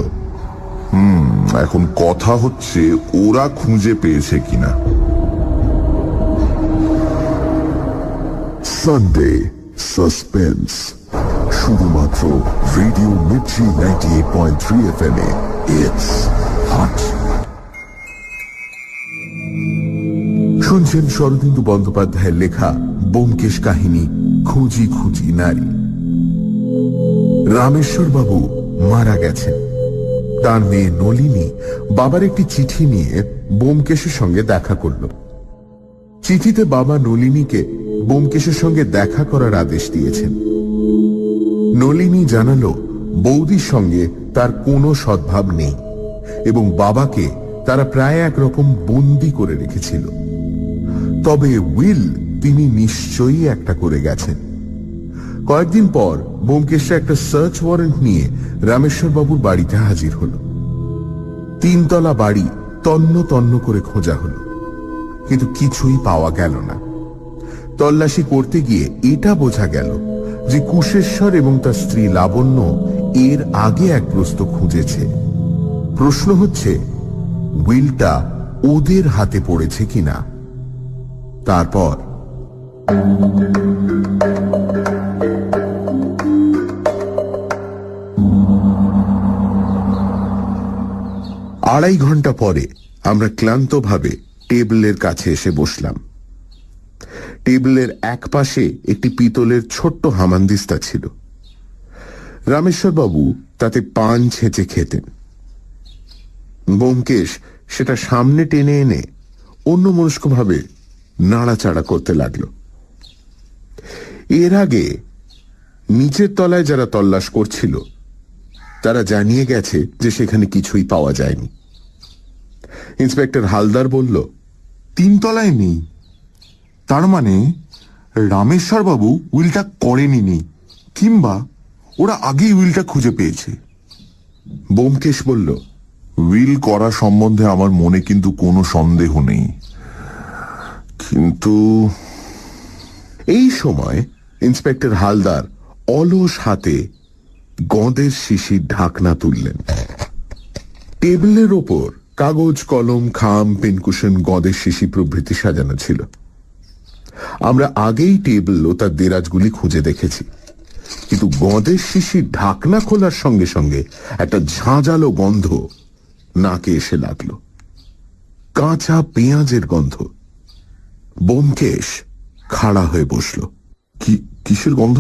এখন কথা হচ্ছে ওরা খুঁজে পেয়েছে কিনা। সানডে সাসপেন্স, শুধুমাত্র radio Mirchi 98.3 FM A. It's hot. শুনছেন শরদিন্দু বন্দ্যোপাধ্যায়ের লেখা ব্যোমকেশ কাহিনী খুঁজি খুঁজি নারী। রামেশ্বর বাবু মারা গেছেন। তার মেয়ে নলিনী বাবার একটি চিঠি নিয়ে ব্যোমকেশের সঙ্গে দেখা করল। চিঠিতে বাবা নলিনীকে ব্যোমকেশের সঙ্গে দেখা করার আদেশ দিয়েছেন। নলিনী জানালো বৌদির সঙ্গে তার কোনো সদ্ভাব নেই এবং বাবাকে তারা প্রায় একরকম বন্দি করে রেখেছিল। তবে উইল তিনি নিশ্চয়ই একটা করে গেছেন। কয়েকদিন পর ব্যোমকেশরা একটা সার্চ ওয়ারেন্ট নিয়ে রামেশ্বর বাবুর বাড়িতে হাজির হল। 3 তলা বাড়ি তন্ন তন্ন করে খোঁজা হলো, কিন্তু কিছুই পাওয়া গেল না। তল্লাশি করতে গিয়ে এটা বোঝা গেল যে কুশেশ্বর এবং তার স্ত্রী লাবণ্য এর আগে এক প্রস্ত খুঁজেছে। প্রশ্ন হচ্ছে উইলটা ওদের হাতে পড়েছে কিনা। তারপর আড়াই ঘন্টা পরে আমরা ক্লান্তভাবে টেবিলের কাছে এসে বসলাম। টেবিলের এক পাশে একটি পিতলের ছোট্ট হামানদিস্তা ছিল। রামেশ্বর বাবু তাতে পান ছেঁচে খেতেন। ব্যোমকেশ সেটা সামনে টেনে এনে অন্যমনস্কভাবে নাড়াচাড়া করতে লাগল। এর আগে নিচের তলায় যারা তল্লাশ করছিল তারা জানিয়ে গেছে যে সেখানে কিছুই পাওয়া যায়নি। ইন্সপেক্টর হালদার বলল, 3 তলায় নেই, তার মানে রামেশ্বর বাবু উইলটা করেনি, কিংবা ওরা আগেই উইলটা খুঁজে পেয়েছে। ব্যোমকেশ বলল, উইল করা সম্বন্ধে আমার মনে কিন্তু কোনো সন্দেহ নেই, কিন্তু এই সময় ইন্সপেক্টর হালদার অলস হাতে গঁদের শিশির ঢাকনা তুললেন। টেবিলের ওপর কাগজ, কলম, খাম, পেনকুশন, গঁদের শিশি প্রভৃতি সাজানো ছিল। আমরা আগেই টেবিল ও তার দেরাজগুলি খুঁজে দেখেছি, কিন্তু গঁদের শিশির ঢাকনা খোলার সঙ্গে সঙ্গে একটা ঝাঁঝালো গন্ধ নাকে এসে লাগলো, কাঁচা পেঁয়াজের গন্ধ। ব্যোমকেশ খাড়া হয়ে বসল। কিসের গন্ধ?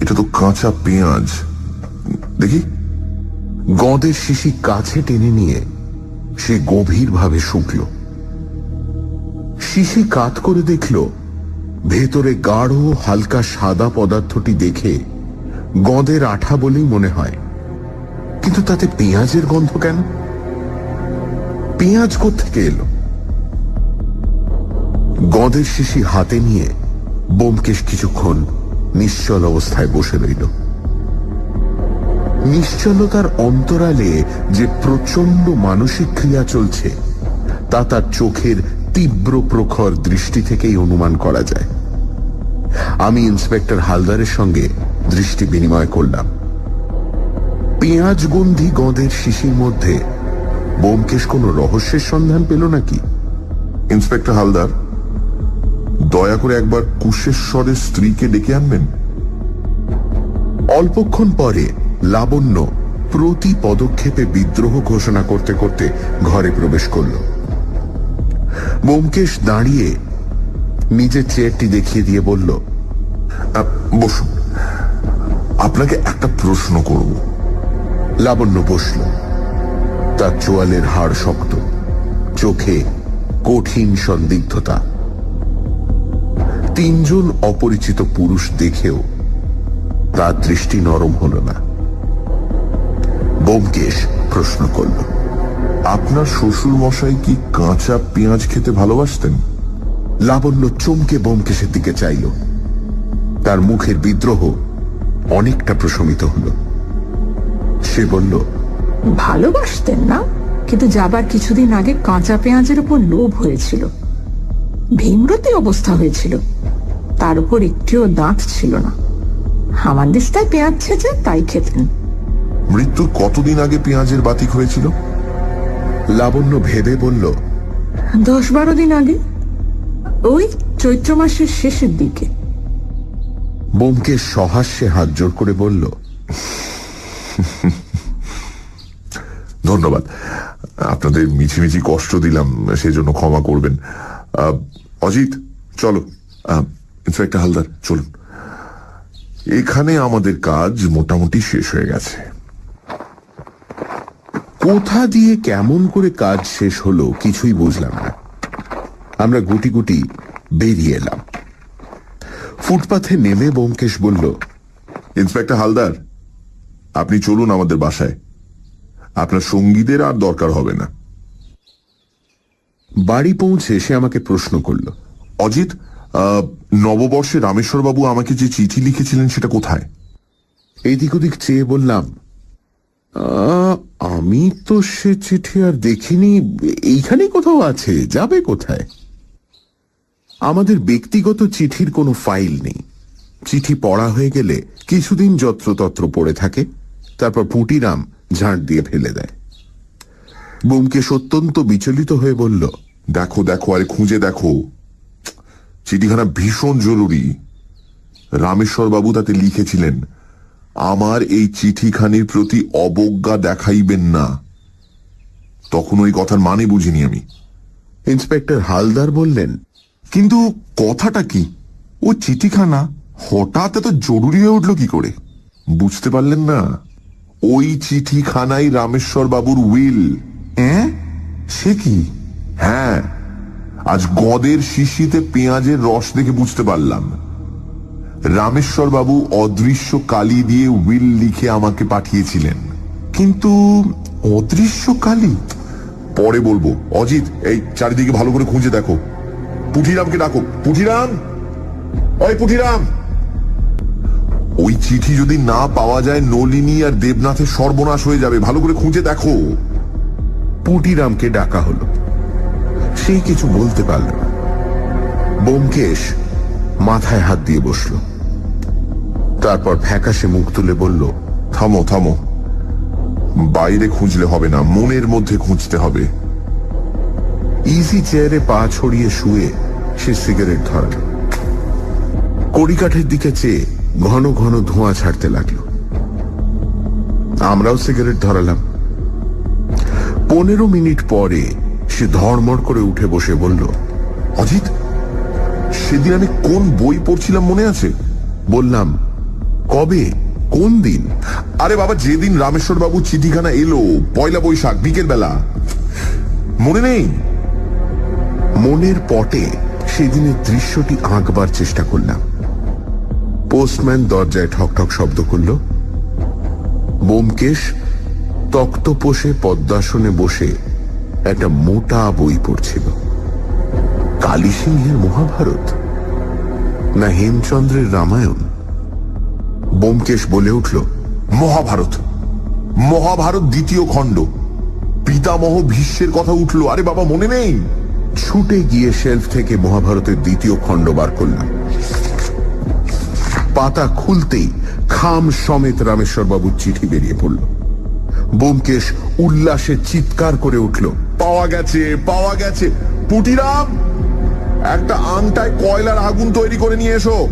এটা তো কাঁচা পেঁয়াজ। দেখি। গঁদের শিশি কাছে টেনে নিয়ে সে গভীরভাবে শুকল। শিশি কাত করে দেখল ভেতরে গাঢ় হালকা সাদা পদার্থটি দেখে গঁদের আঠা বলেই মনে হয়, কিন্তু তাতে পেঁয়াজের গন্ধ কেন? পেঁয়াজ কোত্থেকে এলো? গঁদের শিশি হাতে নিয়ে ব্যোমকেশ কিছুক্ষণ নিশ্চল অবস্থায় বসে রইল। নিশ্চলতার অন্তরালে যে প্রচন্ড মানসিক ক্রিয়া চলছে তা তার চোখের তীব্র প্রখর দৃষ্টি থেকেই অনুমান করা যায়। আমি ইন্সপেক্টর হালদারের সঙ্গে দৃষ্টি বিনিময় করলাম। পেঁয়াজগন্ধি গঁদের শিশির মধ্যে ব্যোমকেশ কোনো রহস্যের সন্ধান পেল নাকি? ইন্সপেক্টর হালদার, দয়া করে একবার কুশেশ্বরের স্ত্রীকে ডেকে আনবেন। অল্পক্ষণ পরে লাবণ্য প্রতি পদক্ষেপে বিদ্রোহ ঘোষণা করতে করতে ঘরে প্রবেশ করল। ব্যোমকেশ দাঁড়িয়ে নিজের চেয়ারটি দেখিয়ে দিয়ে বলল, বসুন, আপনাকে একটা প্রশ্ন করব। লাবণ্য বসল। তার চোয়ালের হাড় শক্ত, চোখে কঠিন সন্দিগ্ধতা। তিনজন অপরিচিত পুরুষ দেখেও তার দৃষ্টি নরম হল না। ব্যোমকেশ প্রশ্ন করল, আপনার শ্বশুর মশাই কি কাঁচা পেঁয়াজ খেতে ভালোবাসতেন? লাবণ্য চমকে ব্যোমকেশের দিকে চাইল। তার মুখের বিদ্রোহ অনেকটা প্রশমিত হল। সে বলল, ভালোবাসতেন না, কিন্তু যাবার কিছুদিন আগে কাঁচা পেঁয়াজের উপর লোভ হয়েছিল। ভীমরতি অবস্থা হয়েছিল, তার উপর একটিও দাঁত ছিল না। আমার দিস্তায় পেঁয়াজ ছেঁচে তাই খেতেন। মৃত্যুর কতদিন আগে পেঁয়াজের বাতিক হয়েছিল? লাবণ্য ভেবে বলল, 10-12 দিন আগে, ওই চৈত্র মাসের শেষের দিকে। ব্যোমকেশ সহাস্যে হাত জোড় করে বলল, ধন্যবাদ। আপনাদের মিছিমিছি কষ্ট দিলাম, সেজন্য ক্ষমা করবেন। অজিত, চলো। ইন্সপেক্টর হালদার, চলুন। এখানে আমাদের কাজ মোটামুটি শেষ হয়ে গেছে। কোথা দিয়ে কেমন করে কাজ শেষ হলো কিছুই বুঝলাম না। আমরা গুটি গুটি বেরিয়ে এলাম। ফুটপাথে নেমে ব্যোমকেশ বলল, ইন্সপেক্টর হালদার, আপনি চলুন আমাদের বাসায়। আপনার সঙ্গীদের আর দরকার হবে না। বাড়ি পৌঁছে সে আমাকে প্রশ্ন করল, অজিত, নববর্ষে রামেশ্বর বাবু আমাকে যে চিঠি লিখেছিলেন সেটা কোথায়? এদিক ওদিক চেয়ে বললাম, আমি তো সে চিঠি আর দেখিনি। এইখানে কোথাও আছে, যাবে কোথায়? আমাদের ব্যক্তিগত চিঠির কোনো ফাইল নেই। চিঠি পড়া হয়ে গেলে কিছুদিন যত্রতত্র পড়ে থাকে, তারপর পুটিরাম ঝাঁট দিয়ে ফেলে দেয়। ব্যোমকেশ অত্যন্ত বিচলিত হয়ে বলল, দেখো দেখো, আরে খুঁজে দেখো, চিঠিখানা ভীষণ জরুরি। রামেশ্বর বাবু তাতে লিখেছিলেন, আমার এই চিঠিখানির প্রতি অবজ্ঞা দেখাইবেন না। তখন ওই কথার মানে বুঝিনি আমি। ইন্সপেক্টর হালদার বললেন, কিন্তু কথাটা কি? ও চিঠিখানা হঠাৎ এত জরুরি হয়ে উঠল কি করে? বুঝতে পারলেন না? ওই চিঠিখানাই রামেশ্বর বাবুর উইল। সে কি? হ্যাঁ, আজ গঁদের শিশিতে পেঁয়াজের রস দেখে বুঝতে পারলাম। রামেশ্বর বাবু অদৃশ্য কালি দিয়ে উইল লিখে আমাকে পাঠিয়েছিলেন। কিন্তু অদৃশ্য কালি? পরে বলবো। অজিত, এই চারিদিকে ভালো করে খুঁজে দেখো। পুঠিরামকে ডাকো। পুঠিরাম, ওই পুঠিরাম। ওই চিঠি যদি না পাওয়া যায়, নলিনী আর দেবনাথের সর্বনাশ হয়ে যাবে। ভালো করে খুঁজে দেখো। পুটিরামকে ডাকা হলো। সে কিছু বলতে পারল না। ব্যোমকেশ মাথায় হাত দিয়ে বসল। তারপর ফ্যাকাশে মুখ তুলে বলল, থামো থামো, বাইরে খুঁজলে হবে না, মনের মধ্যে খুঁজতে হবে। ইজি চেয়ারে পা ছড়িয়ে শুয়ে সে সিগারেট ধরালো। কড়িকাঠের দিকে চেয়ে ঘন ঘন ধোঁয়া ছাড়তে লাগলো। আমরাও সিগারেট ধরালাম। 15 মিনিট পরে সে ধড়মড় করে উঠে বসে বলল, অজিত, সেদিন আমি কোন বই পড়ছিলাম মনে আছে? বললাম, কবে, কোন দিন? আরে বাবা, যেদিন রামেশ্বর বাবু চিঠিখানা এলো, পয়লা বৈশাখ বিকেল বেলা, মনে নেই? মনের পটে সেদিনের দৃশ্যটি আঁকবার চেষ্টা করলাম। পোস্টম্যান দরজায় ঠকঠক শব্দ করল। ব্যোমকেশ তক্তপোষে পদ্মাসনে বসে একটা মোটা বই পড়ছিল। কালী সিংহের মহাভারত না হেমচন্দ্রের রামায়ণ? ব্যোমকেশ বলে উঠল, মহাভারত, মহাভারত দ্বিতীয় খণ্ড, পিতামহ ভীষ্মের কথা উঠলো। আরে বাবা, মনে নেই? ছুটে গিয়ে শেলফ থেকে মহাভারতের দ্বিতীয় খণ্ড বার করলাম। পাতা খুলতেই খাম সমেত রামেশ্বর বাবুর চিঠি বেরিয়ে পড়ল। ব্যোমকেশ উল্লাসে চিৎকার করে উঠল, পাওয়া গেছে, পাওয়া গেছে! পুটিরাম, একটা আংটায় কয়লার আগুন তৈরি করে নিয়ে এসো।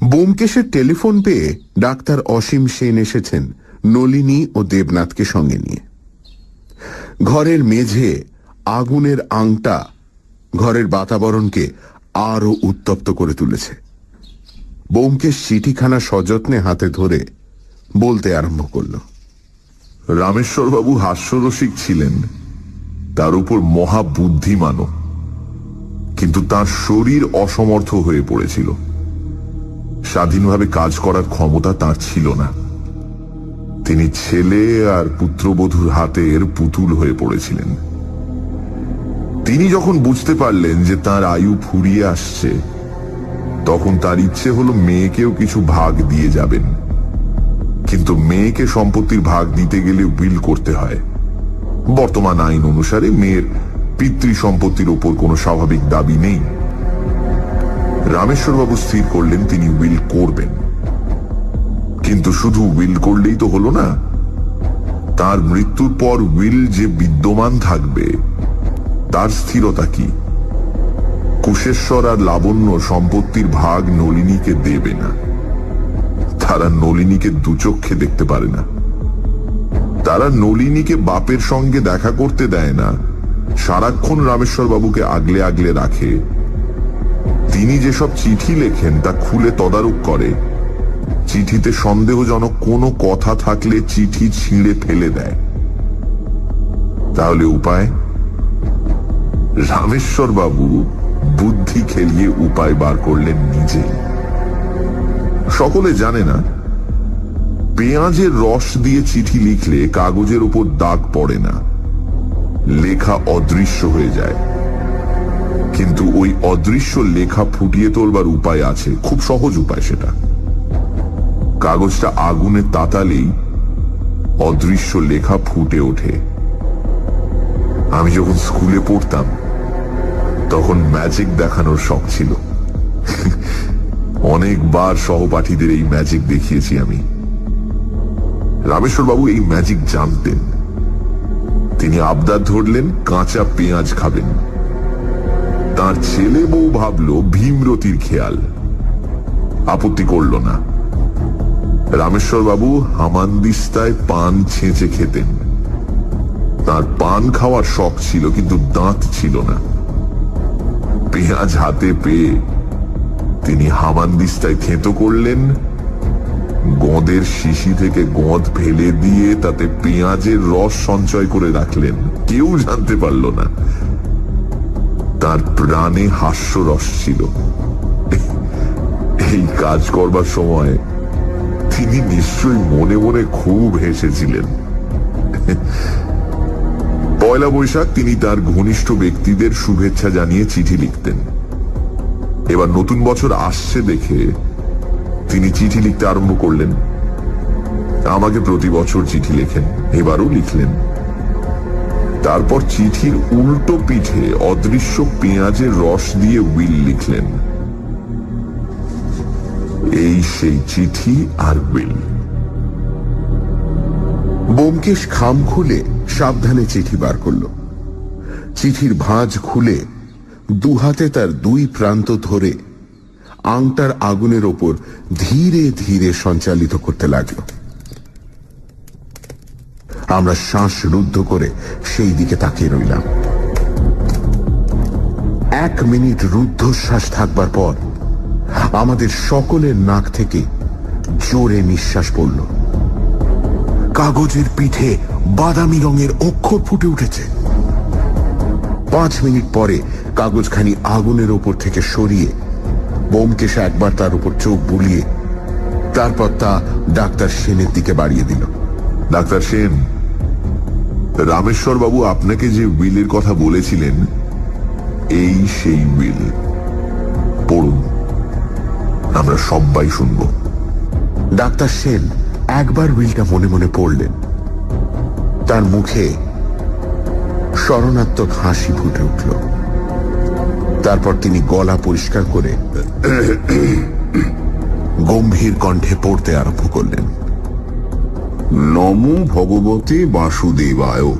ব্যোমকেশের টেলিফোন পেয়ে ডাক্তার অসীম সেন এসেছেন নলিনী ও দেবনাথকে সঙ্গে নিয়ে। ঘরের মেঝে আগুনের আংটা ঘরের বাতাবরণকে আরো উত্তপ্ত করে তুলেছে। ব্যোমকেশ চিঠিখানা সযত্নে হাতে ধরে বলতে আরম্ভ করল। রামেশ্বর বাবু হাস্যরসিক ছিলেন, তার উপর মহাবুদ্ধিমানও, কিন্তু তার শরীর অসমর্থ হয়ে পড়েছিল। স্বাধীনভাবে কাজ করার ক্ষমতা তার ছিল না। তিনি ছেলে আর পুত্রবধূর হাতের পুতুল হয়ে পড়েছিলেন। তিনি যখন বুঝতে পারলেন যে তার আয়ু ফুরিয়ে আসছে, তখন তার ইচ্ছে হলো মেয়েকেও কিছু ভাগ দিয়ে যাবেন। কিন্তু মেয়েকে সম্পত্তির ভাগ দিতে গেলে উইল করতে হয়। বর্তমান আইন অনুসারে মেয়ের পিতৃ সম্পত্তির উপর কোনো স্বাভাবিক দাবি নেই। রামেশ্বরবাবু স্থির করলেন তিনি উইল করবেন। কিন্তু শুধু উইল করলেই তো হলো না, তার মৃত্যুর পর উইল যে বিদ্যমান থাকবে তার স্থিরতা কি? কুশেশ্বর আর লাবণ্য সম্পত্তির ভাগ নলিনীকে দেবে না। তারা নলিনীকে দুচক্ষে দেখতে পারে না। তারা নলিনীকে বাপের সঙ্গে দেখা করতে দেয় না, সারাক্ষণ রামেশ্বর বাবুকে আগলে আগলে রাখে। তিনি যেসব চিঠি লেখেন তা খুলে তদারক করে। চিঠিতে সন্দেহজনক কোনো কথা থাকলে চিঠি ছিঁড়ে ফেলে দেয়। তাহলে উপায়? রামেশ্বর বাবু বুদ্ধি খেলিয়ে উপায় বার করলেন নিজেই। সকলে জানে না, পেঁয়াজের রস দিয়ে চিঠি লিখলে কাগজের উপর দাগ পড়ে না, লেখা অদৃশ্য হয়ে যায়। কিন্তু ওই অদৃশ্য লেখা ফুটিয়ে তোলবার উপায় আছে, খুব সহজ উপায়। সেটা কাগজটা আগুনে তাতালেই অদৃশ্য লেখা ফুটে ওঠে। আমি যখন স্কুলে পড়তাম তখন ম্যাজিক দেখানোর শখ ছিল। অনেকবার সহপাঠীদের এই ম্যাজিক দেখিয়েছি আমি। রামেশ্বর বাবু এই ম্যাজিক জানতেন। তিনি আবদার ধরলেন কাঁচা পেঁয়াজ খাবেন। তার ছেলে বউ ভাবল ভীমরতির খেয়াল, আপত্তি করল না। রামেশ্বর বাবু হামানদিস্তায় পান ছেঁচে খেতেন। তার পান খাওয়ার শখ ছিল, কিন্তু দাঁত ছিল না। পেঁয়াজ হাতে পেয়ে তিনি হামানদিস্তায় থেঁতো করলেন, গোঁদের শিশি থেকে গোঁদ ফেলে দিয়ে তাতে পেঁয়াজের রস সঞ্চয় করে রাখলেন। কেউ জানতে পারল না। তার প্রাণে হাস্যরস ছিল। এই কাজ করবার সময় তিনি নিশ্চয়ই মনে মনে খুব হেসেছিলেন। পয়লা বৈশাখ তিনি তার ঘনিষ্ঠ ব্যক্তিদের শুভেচ্ছা জানিয়ে চিঠি লিখতেন। এবার নতুন বছর আসছে দেখে তিনি চিঠি লিখতে আরম্ভ করলেন। আমাকে প্রতি বছর চিঠি লেখেন, এবারও লিখলেন। তারপর চিঠির উল্টো পিঠে অদৃশ্য পেঁয়াজের রস দিয়ে উইল লিখলেন। এই সেই চিঠি আর উইল। ব্যোমকেশ খাম খুলে সাবধানে চিঠি বার করল। চিঠির ভাঁজ খুলে দুহাতে তার দুই প্রান্ত ধরে আংটার আগুনের ওপর ধীরে ধীরে সঞ্চালিত করতে লাগলো। আমরা শ্বাস রুদ্ধ করে সেই দিকে তাকিয়ে রইলাম। 1 মিনিট রুদ্ধশ্বাস থাকবার পর আমাদের সকলের নাক থেকে জোরে নিঃশ্বাস পড়ল। কাগজের পিঠে বাদামি রঙের অক্ষর ফুটে উঠেছে। 5 মিনিট পরে কাগজখানি আগুনের ওপর থেকে সরিয়ে ব্যোমকেশ একবার তার উপর চোখ বুলিয়ে তারপর তা ডাক্তার সেনের দিকে বাড়িয়ে দিল। ডাক্তার সেন, রামেশ্বর বাবু আপনাকে যে উইলের কথা বলেছিলেন, এই সেই উইল। পড়ুন, আমরা সবাই শুনব। ডাক্তার সেন একবার উইলটা মনে মনে পড়লেন। তার মুখে শরণাত্মক হাসি ফুটে উঠল। তারপর তিনি গলা পরিষ্কার করে গম্ভীর কণ্ঠে পড়তে আরম্ভ করলেন। নমো ভগবতে বাসুদেবায়।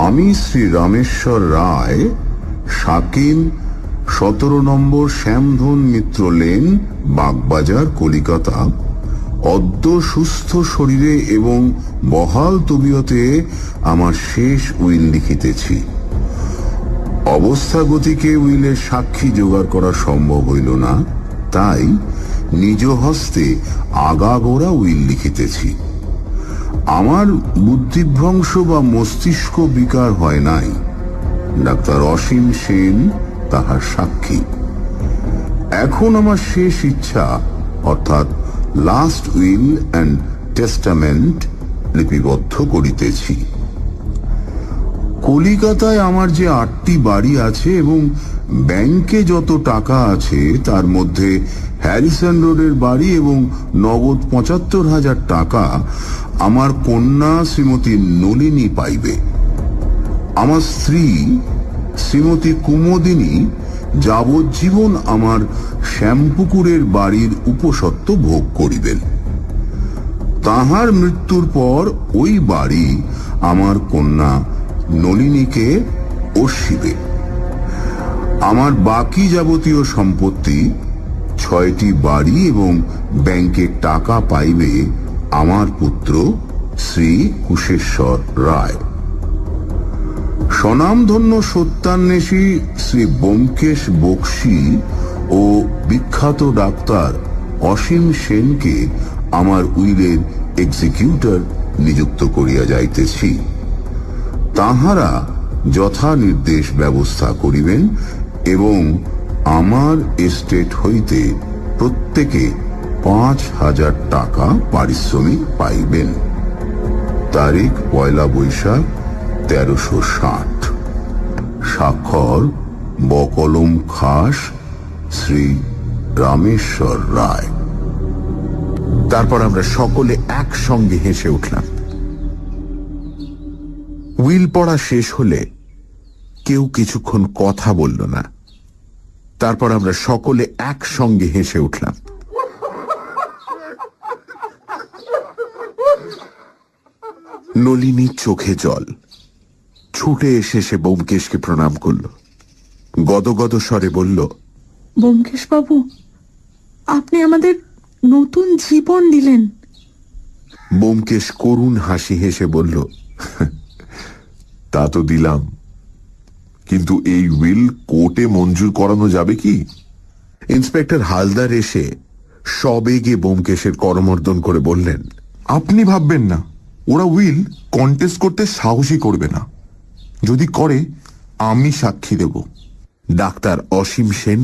আমি শ্রী রামেশ্বর রায়, সাকিন, 17 নম্বর শ্যামধন মিত্র লেন, বাগবাজার, কলিকাতা, অদ্য সুস্থ শরীরে এবং বহাল তবিয়তে আমার শেষ উইল লিখিতেছি। অবস্থা গতিকে উইলের সাক্ষী জোগাড় করা সম্ভব হইল না, তাই নিজ হস্তে আগাগোড়া উইল লিখিতেছি। আমার বুদ্ধিভ্রংশ বা মস্তিষ্ক বিকার হয় নাই। ডাক্তার অসীম সেন তাহার সাক্ষী। এখন আমার শেষ ইচ্ছা, অর্থাৎ লাস্ট উইল অ্যান্ড টেস্টামেন্ট লিপিবদ্ধ করিতেছি। কলিকাতায় আমার যে 8টি বাড়ি আছে এবং ব্যাংকে যত টাকা আছে তার মধ্যে হ্যারিসন রোডের বাড়ি এবং নগদ 75,000 টাকা আমার কন্যা শ্রীমতী নলিনী পাইবে। আমার স্ত্রী শ্রীমতী কুমোদিনী যাবজ্জীবন আমার শ্যামপুকুরের বাড়ির উপসত্ত্ব ভোগ করিবেন। তাহার মৃত্যুর পর ওই বাড়ি আমার কন্যা নলিনীকে অর্ষিবে। আমার বাকি যাবতীয় সম্পত্তি, 6টি বাড়ি এবং ব্যাংকে টাকা পাইবে আমার পুত্র শ্রী কুশেশ্বর রায়। স্বনামধন্য সত্যান্বেষী শ্রী ব্যোমকেশ বক্সী ও বিখ্যাত ডাক্তার অসীম সেনকে আমার উইলের এক্সিকিউটর নিযুক্ত করিয়া যাইতেছি। তাহারা যথা নির্দেশ ব্যবস্থা করিবেন এবং আমার এস্টেট হইতে প্রত্যেকে 5,000 টাকা পারিশ্রমিক পাইবেন। তারিখ 1 বৈশাখ 1360। স্বাক্ষর বকলম খাস শ্রী রামেশ্বর রায়। তারপর আমরা সকলে একসঙ্গে হেসে উঠলাম। উইল পড়া শেষ হলে কেউ কিছুক্ষণ কথা বলল না। তারপর আমরা সকলে একসঙ্গে হেসে উঠলাম। নলিনীর চোখে জল। ছুটে এসে সে ব্যোমকেশকে প্রণাম করল। গদগদ স্বরে বলল, ব্যোমকেশ বাবু, আপনি আমাদের নতুন জীবন দিলেন। ব্যোমকেশ করুণ হাসি হেসে বলল, তা তো দিলাম, কিন্তু এই উইল কোর্টে মঞ্জুর করানো যাবে কি? ইন্সপেক্টর হালদার এসে সবেগে ব্যোমকেশের করমর্দন করে বললেন, আপনি ভাববেন না ওরা উইল কন্টেস্ট করতে সাহসই করবে না। যদি করে আমি সাক্ষী দেব। ডাক্তার অসীম সেন